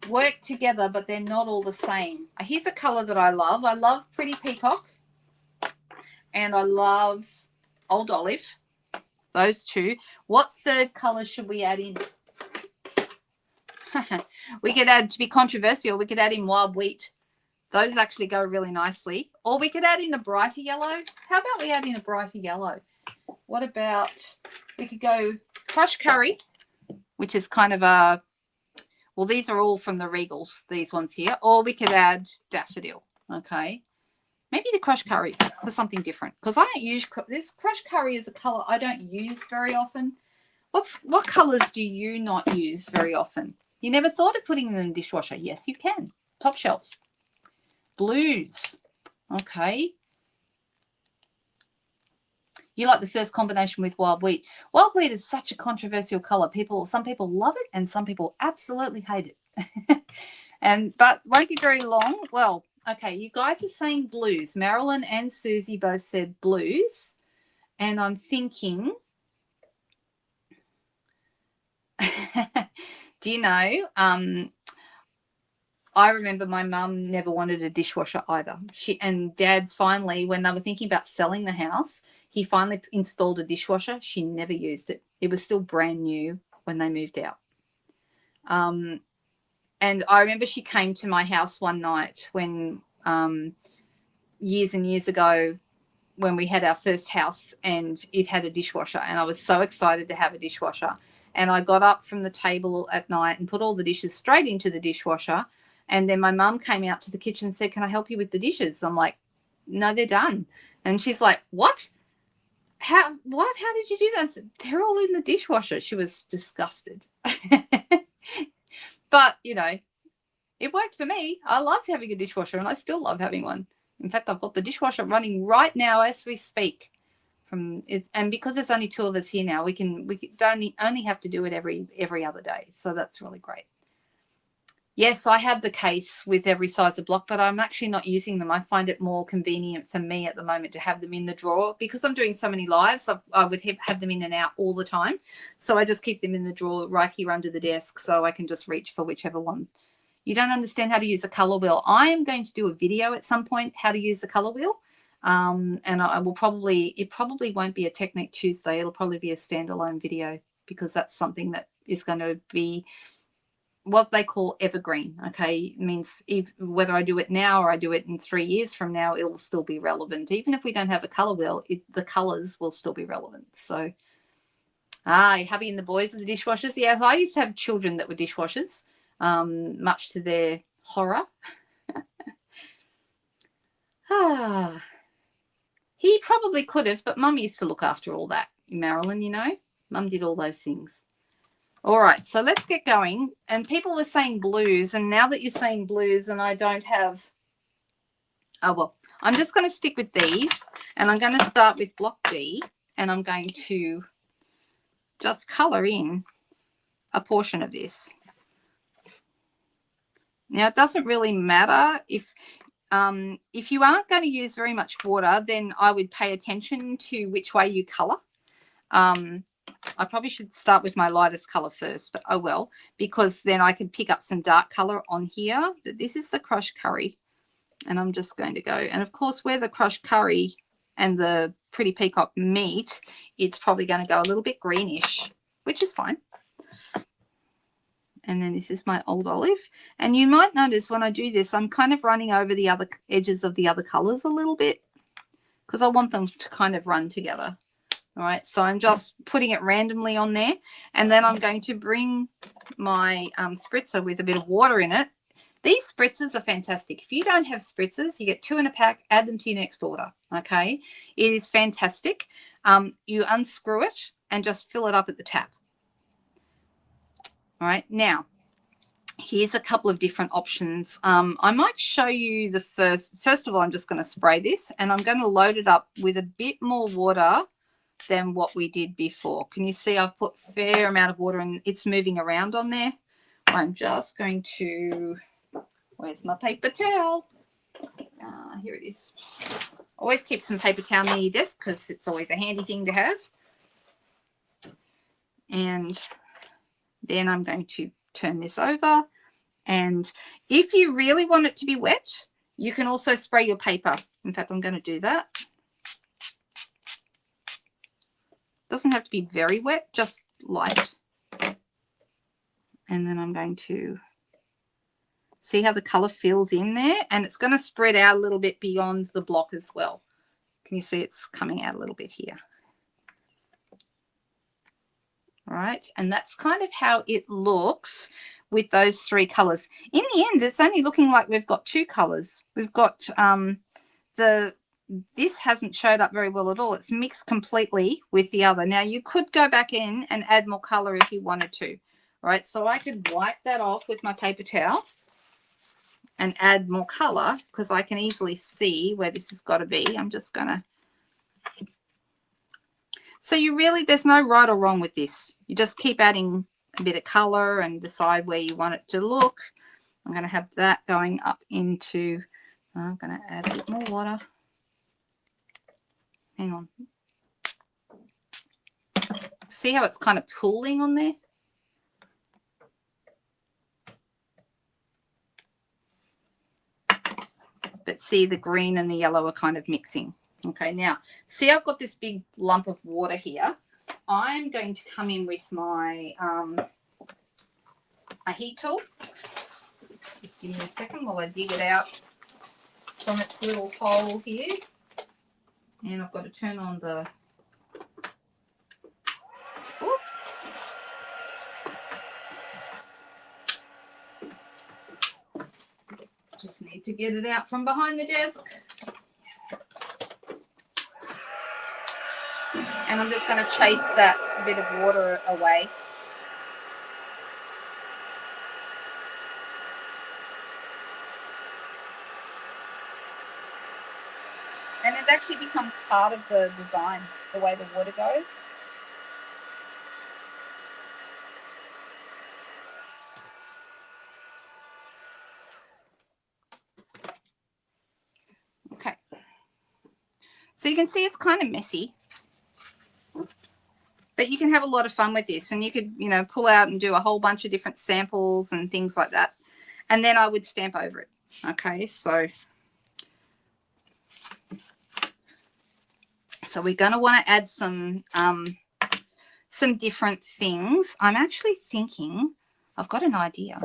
work together, but they're not all the same. Here's a color that I love. I love Pretty Peacock, and I love Old Olive. Those two. What third color should we add in? We could add, to be controversial, we could add in Wild Wheat. Those actually go really nicely. Or we could add in a brighter yellow. How about we add in a brighter yellow? What about, we could go Crushed Curry, which is kind of a, well, these are all from the Regals, these ones here. Or we could add Daffodil, okay? Maybe the Crushed Curry for something different, because I don't use, this Crushed Curry is a color I don't use very often. What colors do you not use very often? You never thought of putting them in the dishwasher? Yes, you can. Top shelf. Blues. Okay. You like the first combination with Wild Wheat. Wild Wheat is such a controversial color. Some people love it and some people absolutely hate it. But won't be very long. Well, okay, you guys are saying blues. Marilyn and Susie both said blues. And I'm thinking, do you know, I remember my mum never wanted a dishwasher either. And Dad finally, when they were thinking about selling the house, he finally installed a dishwasher. She never used it. It was still brand new when they moved out. And I remember she came to my house one night when years and years ago, when we had our first house, and it had a dishwasher, and I was so excited to have a dishwasher. And I got up from the table at night and put all the dishes straight into the dishwasher. And then my mum came out to the kitchen and said, "Can I help you with the dishes?" I'm like, "No, they're done." And she's like, "What? How did you do that?" I said, "They're all in the dishwasher." She was disgusted. But, you know, it worked for me. I loved having a dishwasher, and I still love having one. In fact, I've got the dishwasher running right now as we speak. And because there's only 2 of us here now, we only have to do it every other day. So that's really great. Yes, I have the case with every size of block, but I'm actually not using them. I find it more convenient for me at the moment to have them in the drawer. Because I'm doing so many lives, I would have them in and out all the time. So I just keep them in the drawer right here under the desk, so I can just reach for whichever one. You don't understand how to use the color wheel. I am going to do a video at some point how to use the color wheel. And it probably won't be a Technique Tuesday. It'll probably be a standalone video, because that's something that is going to be what they call evergreen. Okay, it means whether I do it now or I do it in 3 years from now, it will still be relevant. Even if we don't have a color wheel, the colors will still be relevant. So, hubby and the boys are the dishwashers. Yeah, I used to have children that were dishwashers, much to their horror. He probably could have, but Mum used to look after all that. Marilyn, you know, Mum did all those things. All right, so let's get going. And people were saying blues, and now that you're saying blues and I don't have, oh, well, I'm just going to stick with these, and I'm going to start with block D, and I'm going to just color in a portion of this. Now, it doesn't really matter if you aren't going to use very much water, then I would pay attention to which way you color. I probably should start with my lightest color first, but oh well, because then I can pick up some dark color on here. But this is the crushed curry, and I'm just going to go. And of course, where the crushed curry and the pretty peacock meet, it's probably going to go a little bit greenish, which is fine. And then this is my old olive. And you might notice when I do this, I'm kind of running over the other edges of the other colors a little bit because I want them to kind of run together. All right, so I'm just putting it randomly on there, and then I'm going to bring my spritzer with a bit of water in it. These spritzers are fantastic. If you don't have spritzers, you get 2 in a pack, add them to your next order, okay? It is fantastic. You unscrew it and just fill it up at the tap. All right, now, here's a couple of different options. I might show you the first of all, I'm just going to spray this, and I'm going to load it up with a bit more water than what we did before. Can you see I've put a fair amount of water and it's moving around on there? I'm just going to, where's my paper towel? Here it is. Always keep some paper towel near your desk because it's always a handy thing to have. And then I'm going to turn this over. And if you really want it to be wet, you can also spray your paper. In fact, I'm going to do that. Doesn't have to be very wet, just light. And then I'm going to see how the color fills in there, and it's going to spread out a little bit beyond the block as well. Can you see it's coming out a little bit here? All right, and that's kind of how it looks with those 3 colors. In the end, it's only looking like we've got 2 colors. We've got this hasn't showed up very well at all. It's mixed completely with the other. Now, you could go back in and add more color if you wanted to. All right, so I could wipe that off with my paper towel and add more color because I can easily see where this has got to be. I'm just going to. So there's no right or wrong with this. You just keep adding a bit of color and decide where you want it to look. I'm going to have that going up into, I'm going to add a bit more water. Hang on. See how it's kind of pooling on there? But see, the green and the yellow are kind of mixing. Okay, now, see I've got this big lump of water here. I'm going to come in with my a heat tool. Just give me a second while I dig it out from its little hole here. And I've got to turn on the, just need to get it out from behind the desk. And I'm just going to chase that bit of water away. And it actually becomes part of the design, the way the water goes. Okay. So you can see it's kind of messy. But you can have a lot of fun with this. And you could, pull out and do a whole bunch of different samples and things like that. And then I would stamp over it. Okay, so we're going to want to add some different things. I'm actually thinking, I've got an idea.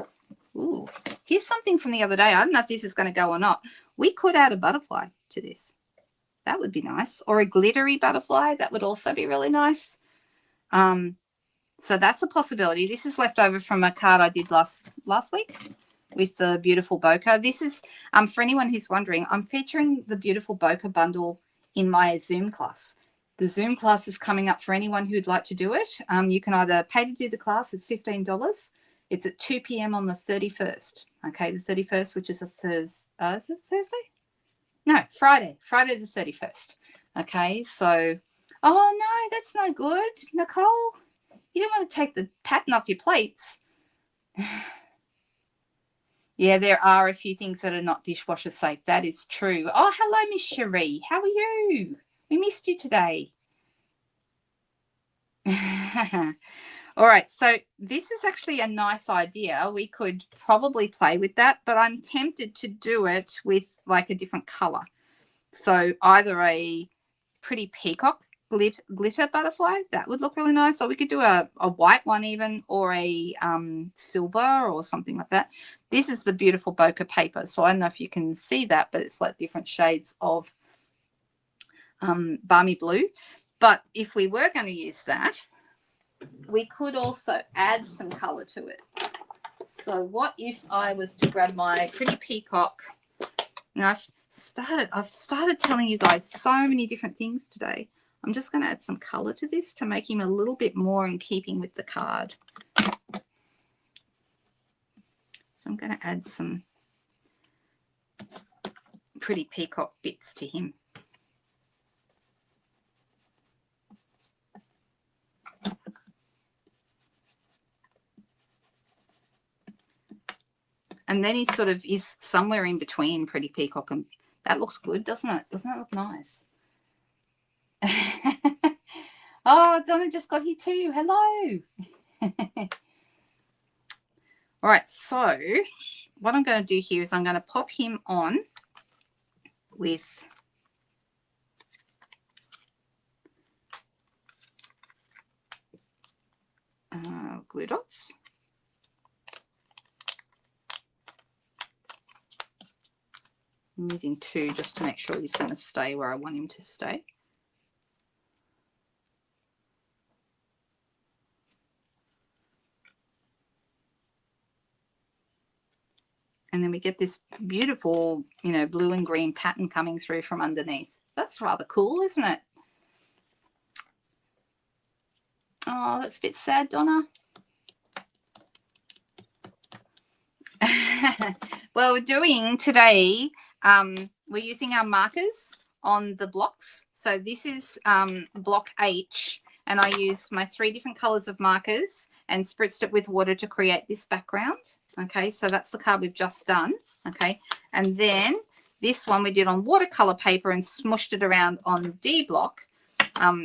Ooh, here's something from the other day. I don't know if this is going to go or not. We could add a butterfly to this. That would be nice. Or a glittery butterfly. That would also be really nice. So that's a possibility. This is left over from a card I did last week with the beautiful bokeh. This is, for anyone who's wondering, I'm featuring the beautiful bokeh bundle in my Zoom class. The Zoom class is coming up for anyone who'd like to do it. You can either pay to do the class, it's $15. It's at 2 p.m. on the 31st. Okay, the 31st, which is a Thursday. Is it Thursday? No, Friday the 31st. Okay, so, oh no, that's no good, Nicole. You don't want to take the pattern off your plates. Yeah, there are a few things that are not dishwasher safe. That is true. Oh, hello, Miss Cherie. How are you? We missed you today. All right, so this is actually a nice idea. We could probably play with that, but I'm tempted to do it with like a different color. So either a pretty peacock glitter butterfly, that would look really nice, or we could do a white one even, or a silver or something like that. This is the beautiful bokeh paper, so I don't know if you can see that, but it's like different shades of balmy blue. But if we were going to use that, we could also add some color to it. So what if I was to grab my pretty peacock? And I've started telling you guys so many different things today. I'm just going to add some color to this to make him a little bit more in keeping with the card. So I'm going to add some pretty peacock bits to him. And then he sort of is somewhere in between pretty peacock, and that looks good, doesn't it? Doesn't that look nice? Oh, Donna just got here too. Hello. All right, so what I'm going to do here is I'm going to pop him on with glue dots. I'm using 2 just to make sure he's going to stay where I want him to stay. And then we get this beautiful, you know, blue and green pattern coming through from underneath. That's rather cool, isn't it? Oh, that's a bit sad, Donna. Well, we're doing today, we're using our markers on the blocks. So this is block H, and I used my 3 different colors of markers and spritzed it with water to create this background. Okay, so that's the card we've just done. Okay, and then this one we did on watercolor paper and smushed it around on D block.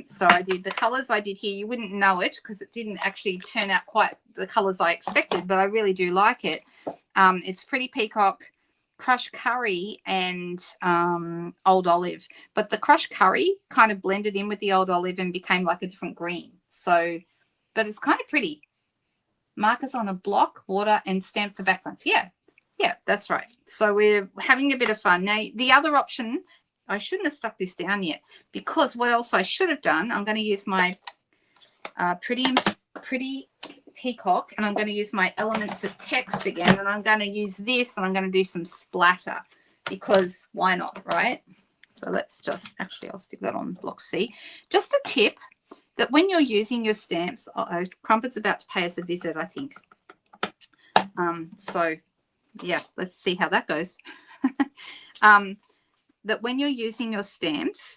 So I did the colors I did here. You wouldn't know it because it didn't actually turn out quite the colors I expected, but I really do like it. It's pretty peacock, crushed curry, and old olive. But the crushed curry kind of blended in with the old olive and became like a different green. So, but it's kind of pretty. Markers on a block, water, and stamp for backgrounds. Yeah, that's right. So we're having a bit of fun. Now, the other option, I shouldn't have stuck this down yet, because what else I should have done, I'm going to use my pretty peacock, and I'm going to use my elements of text again, and I'm going to use this, and I'm going to do some splatter, because why not, right? So let's just, actually I'll stick that on block C. Just a tip that when you're using your stamps, Crumpet's about to pay us a visit, I think. So yeah, let's see how that goes. That when you're using your stamps,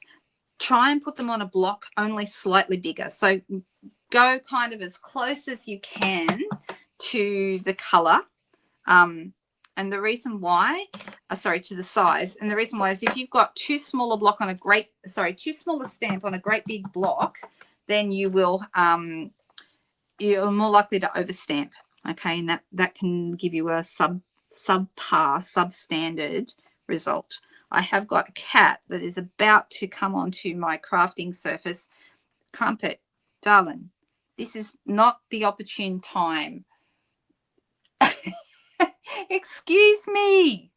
try and put them on a block only slightly bigger. So go kind of as close as you can to the color. And the reason why, to the size, and the reason why is if you've got too small a block on too small a stamp on a great big block, then you will, you're more likely to overstamp. Okay, and that can give you a substandard result. I have got a cat that is about to come onto my crafting surface. Crumpet, darling, this is not the opportune time. Excuse me.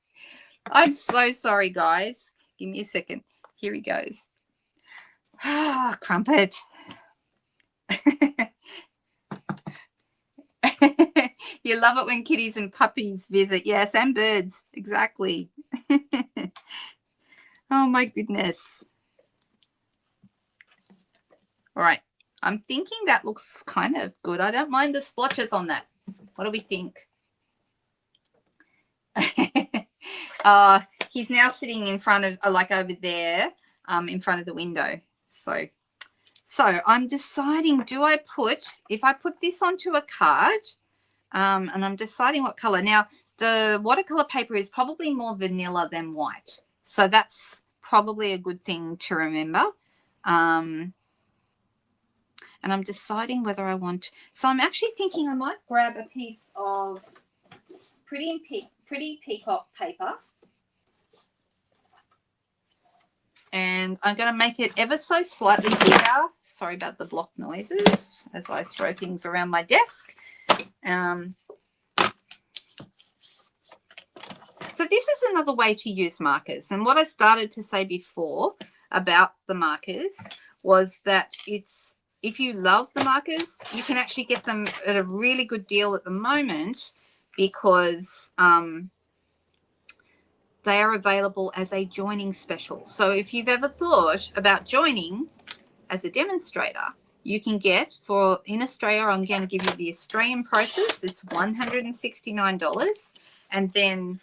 I'm so sorry, guys. Give me a second. Here he goes. Ah, Crumpet. You love it when kitties and puppies visit. Yes, and birds. Exactly. Oh, my goodness. All right. I'm thinking that looks kind of good. I don't mind the splotches on that. What do we think? He's now sitting in front of, like over there, in front of the window. So I'm deciding, if I put this onto a card, and I'm deciding what color. Now, the watercolor paper is probably more vanilla than white. So that's probably a good thing to remember. And I'm deciding whether I want, so I'm actually thinking I might grab a piece of pretty peacock paper. And I'm going to make it ever so slightly bigger. Sorry about the block noises as I throw things around my desk. So this is another way to use markers. And what I started to say before about the markers was that if you love the markers, you can actually get them at a really good deal at the moment because they are available as a joining special. So if you've ever thought about joining as a demonstrator, you can get, in Australia, I'm going to give you the Australian prices. It's $169. And then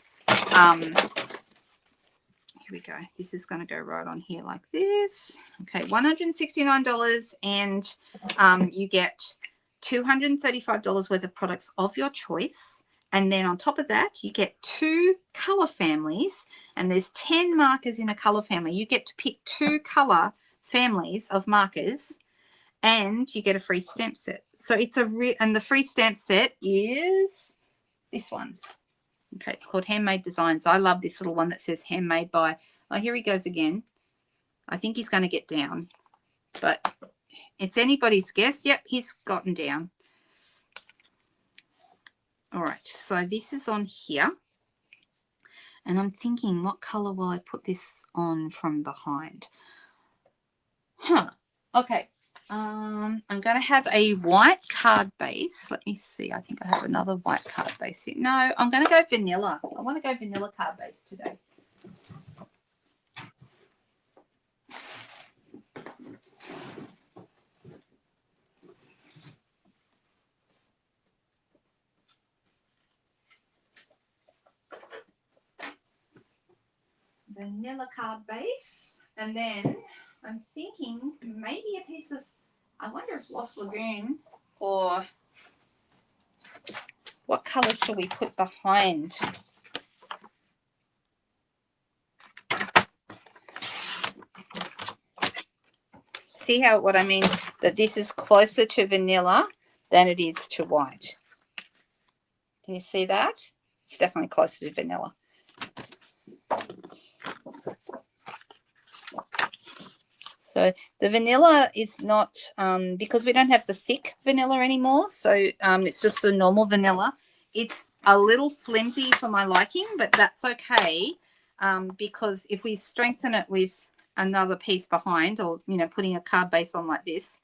here we go. This is going to go right on here like this. Okay, $169, and you get $235 worth of products of your choice. And then on top of that, you get 2 color families, and there's 10 markers in a color family. You get to pick 2 color families of markers, and you get a free stamp set. So it's and the free stamp set is this one. Okay, it's called Handmade Designs. I love this little one that says handmade by, oh, here he goes again. I think he's going to get down, but it's anybody's guess. Yep, he's gotten down. All right, so this is on here, and I'm thinking, what color will I put this on from behind? Okay. I'm going to have a white card base. Let me see. I think I have another white card base here. No, I'm going to go vanilla. I want to go vanilla card base today. Vanilla card base, and then I'm thinking maybe a piece of, I wonder if Lost Lagoon, or what color should we put behind? See what I mean, that this is closer to vanilla than it is to white. Can you see that? It's definitely closer to vanilla. So the vanilla is not, because we don't have the thick vanilla anymore, so it's just a normal vanilla. It's a little flimsy for my liking, but that's okay, because if we strengthen it with another piece behind, or, you know, putting a card base on like this.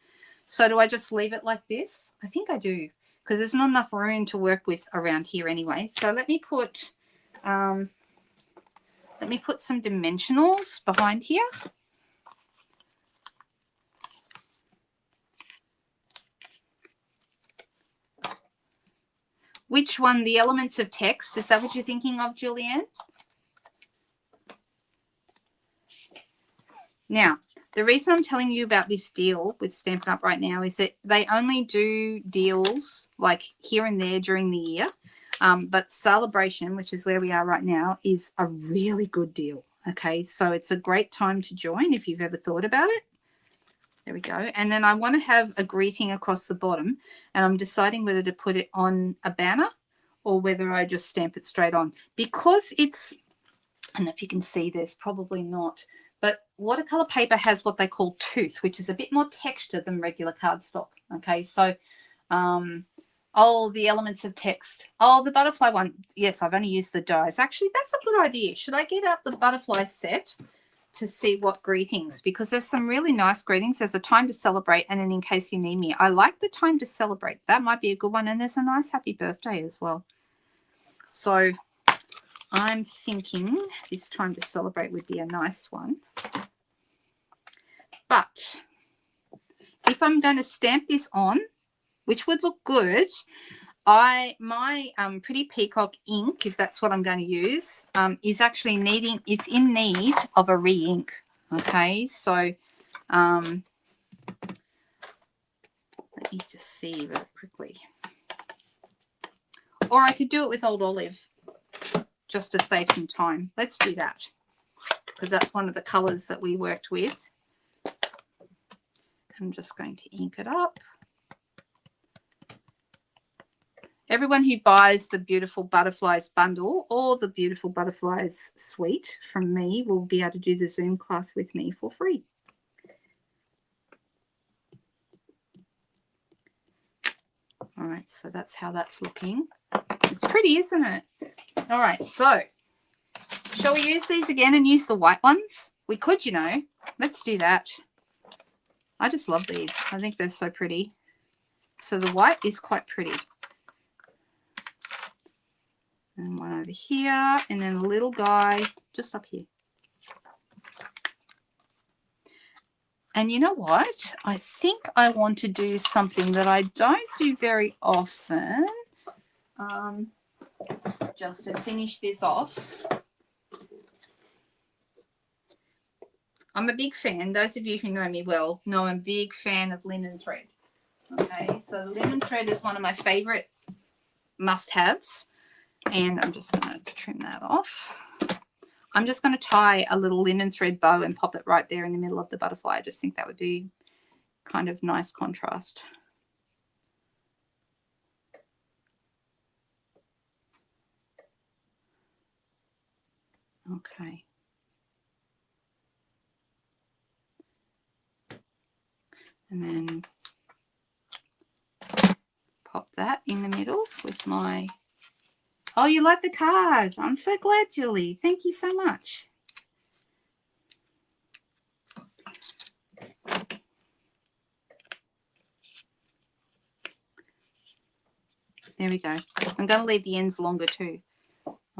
So do I just leave it like this? I think I do, because there's not enough room to work with around here anyway. So let me put some dimensionals behind here. Which one? The elements of text? Is that what you're thinking of, Julianne? Now, the reason I'm telling you about this deal with Stampin' Up right now is that they only do deals like here and there during the year. But Celebration, which is where we are right now, is a really good deal. Okay, so it's a great time to join if you've ever thought about it. There we go. And then I want to have a greeting across the bottom, and I'm deciding whether to put it on a banner or whether I just stamp it straight on. Because it's, I don't know if you can see this, probably not, but watercolor paper has what they call tooth, which is a bit more texture than regular cardstock. Okay, so oh, the elements of text. Oh, the butterfly one. Yes, I've only used the dies. Actually, that's a good idea. Should I get out the butterfly set to see what greetings? Because there's some really nice greetings. There's a time to celebrate and an in case you need me. I like the time to celebrate. That might be a good one. And there's a nice happy birthday as well. So I'm thinking this time to celebrate would be a nice one. But if I'm going to stamp this on, which would look good, my Pretty Peacock ink, if that's what I'm going to use, is actually it's in need of a re-ink. Okay, so let me just see very quickly. Or I could do it with Old Olive just to save some time. Let's do that because that's one of the colors that we worked with. I'm just going to ink it up. Everyone who buys the Beautiful Butterflies bundle or the Beautiful Butterflies suite from me will be able to do the Zoom class with me for free. All right, so that's how that's looking. It's pretty, isn't it? All right, so shall we use these again and use the white ones? We could, you know. Let's do that. I just love these. I think they're so pretty. So the white is quite pretty. And one over here, and then a little guy just up here. And you know what? I think I want to do something that I don't do very often. Just to finish this off. I'm a big fan. Those of you who know me well know I'm a big fan of linen thread. Okay, so linen thread is one of my favorite must-haves. And I'm just going to trim that off. I'm just going to tie a little linen thread bow and pop it right there in the middle of the butterfly. I just think that would be kind of nice contrast. Okay. And then pop that in the middle with my... Oh, you like the card. I'm so glad, Julie. Thank you so much. There we go. I'm going to leave the ends longer too.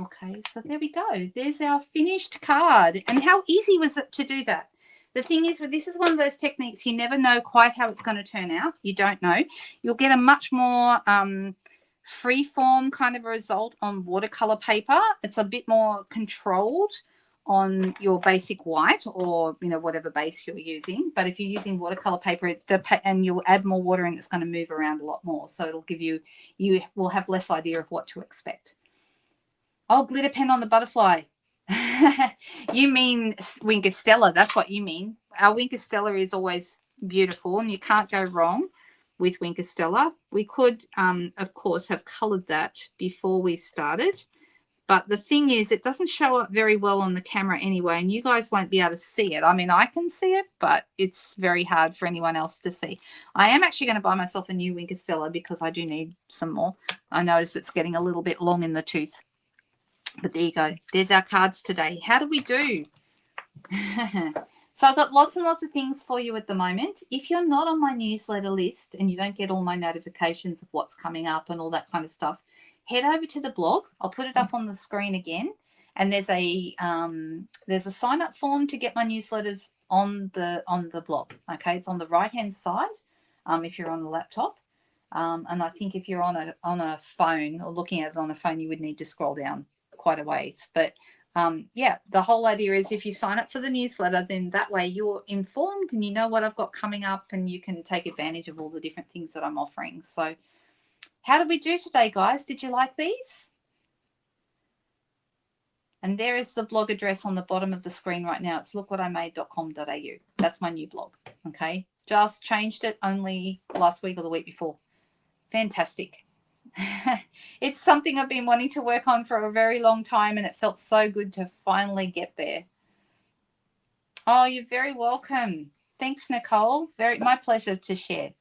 Okay, so there we go. There's our finished card. And how easy was it to do that? The thing is, this is one of those techniques you never know quite how it's going to turn out. You don't know. You'll get a much more free-form kind of a result on watercolor paper. It's a bit more controlled on your basic white or, you know, whatever base you're using. But if you're using watercolor paper and you'll add more water in, it's going to move around a lot more. So it'll give you will have less idea of what to expect. Oh, glitter pen on the butterfly. You mean Wink of Stella. That's what you mean. Our Wink of Stella is always beautiful and you can't go wrong with Wink of Stella. We could, of course, have colored that before we started. But the thing is, it doesn't show up very well on the camera anyway, and you guys won't be able to see it. I mean, I can see it, but it's very hard for anyone else to see. I am actually going to buy myself a new Wink of Stella because I do need some more. I notice it's getting a little bit long in the tooth. But there you go. There's our cards today. How do we do? So I've got lots and lots of things for you at the moment. If you're not on my newsletter list and you don't get all my notifications of what's coming up and all that kind of stuff, head over to the blog. I'll put it up on the screen again. And there's a sign-up form to get my newsletters on the blog. Okay, it's on the right-hand side if you're on a laptop. And I think if you're on a phone or looking at it on a phone, you would need to scroll down quite a ways. But yeah, the whole idea is if you sign up for the newsletter, then that way you're informed and you know what I've got coming up and you can take advantage of all the different things that I'm offering. So how did we do today, guys? Did you like these? And there is the blog address on the bottom of the screen right now. It's lookwhatimade.com.au. That's my new blog. Okay. Just changed it only last week or the week before. Fantastic. It's something I've been wanting to work on for a very long time, and it felt so good to finally get there. Oh, you're very welcome. Thanks, Nicole. My pleasure to share.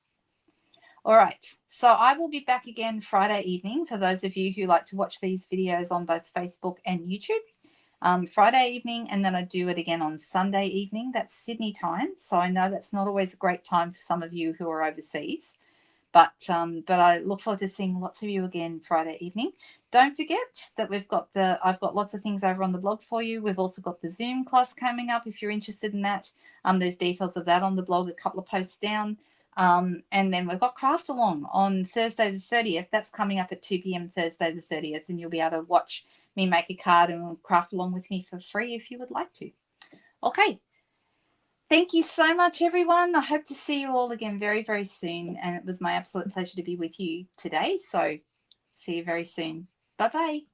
All right. So I will be back again Friday evening for those of you who like to watch these videos on both Facebook and YouTube. Friday evening, and then I do it again on Sunday evening. That's Sydney time. So I know that's not always a great time for some of you who are overseas. But I look forward to seeing lots of you again Friday evening. Don't forget that I've got lots of things over on the blog for you. We've also got the Zoom class coming up if you're interested in that. There's details of that on the blog, a couple of posts down. And then we've got Craft Along on Thursday the 30th. That's coming up at 2 p.m. Thursday the 30th, and you'll be able to watch me make a card and craft along with me for free if you would like to. Okay. Thank you so much, everyone. I hope to see you all again very, very soon. And it was my absolute pleasure to be with you today. So see you very soon. Bye-bye.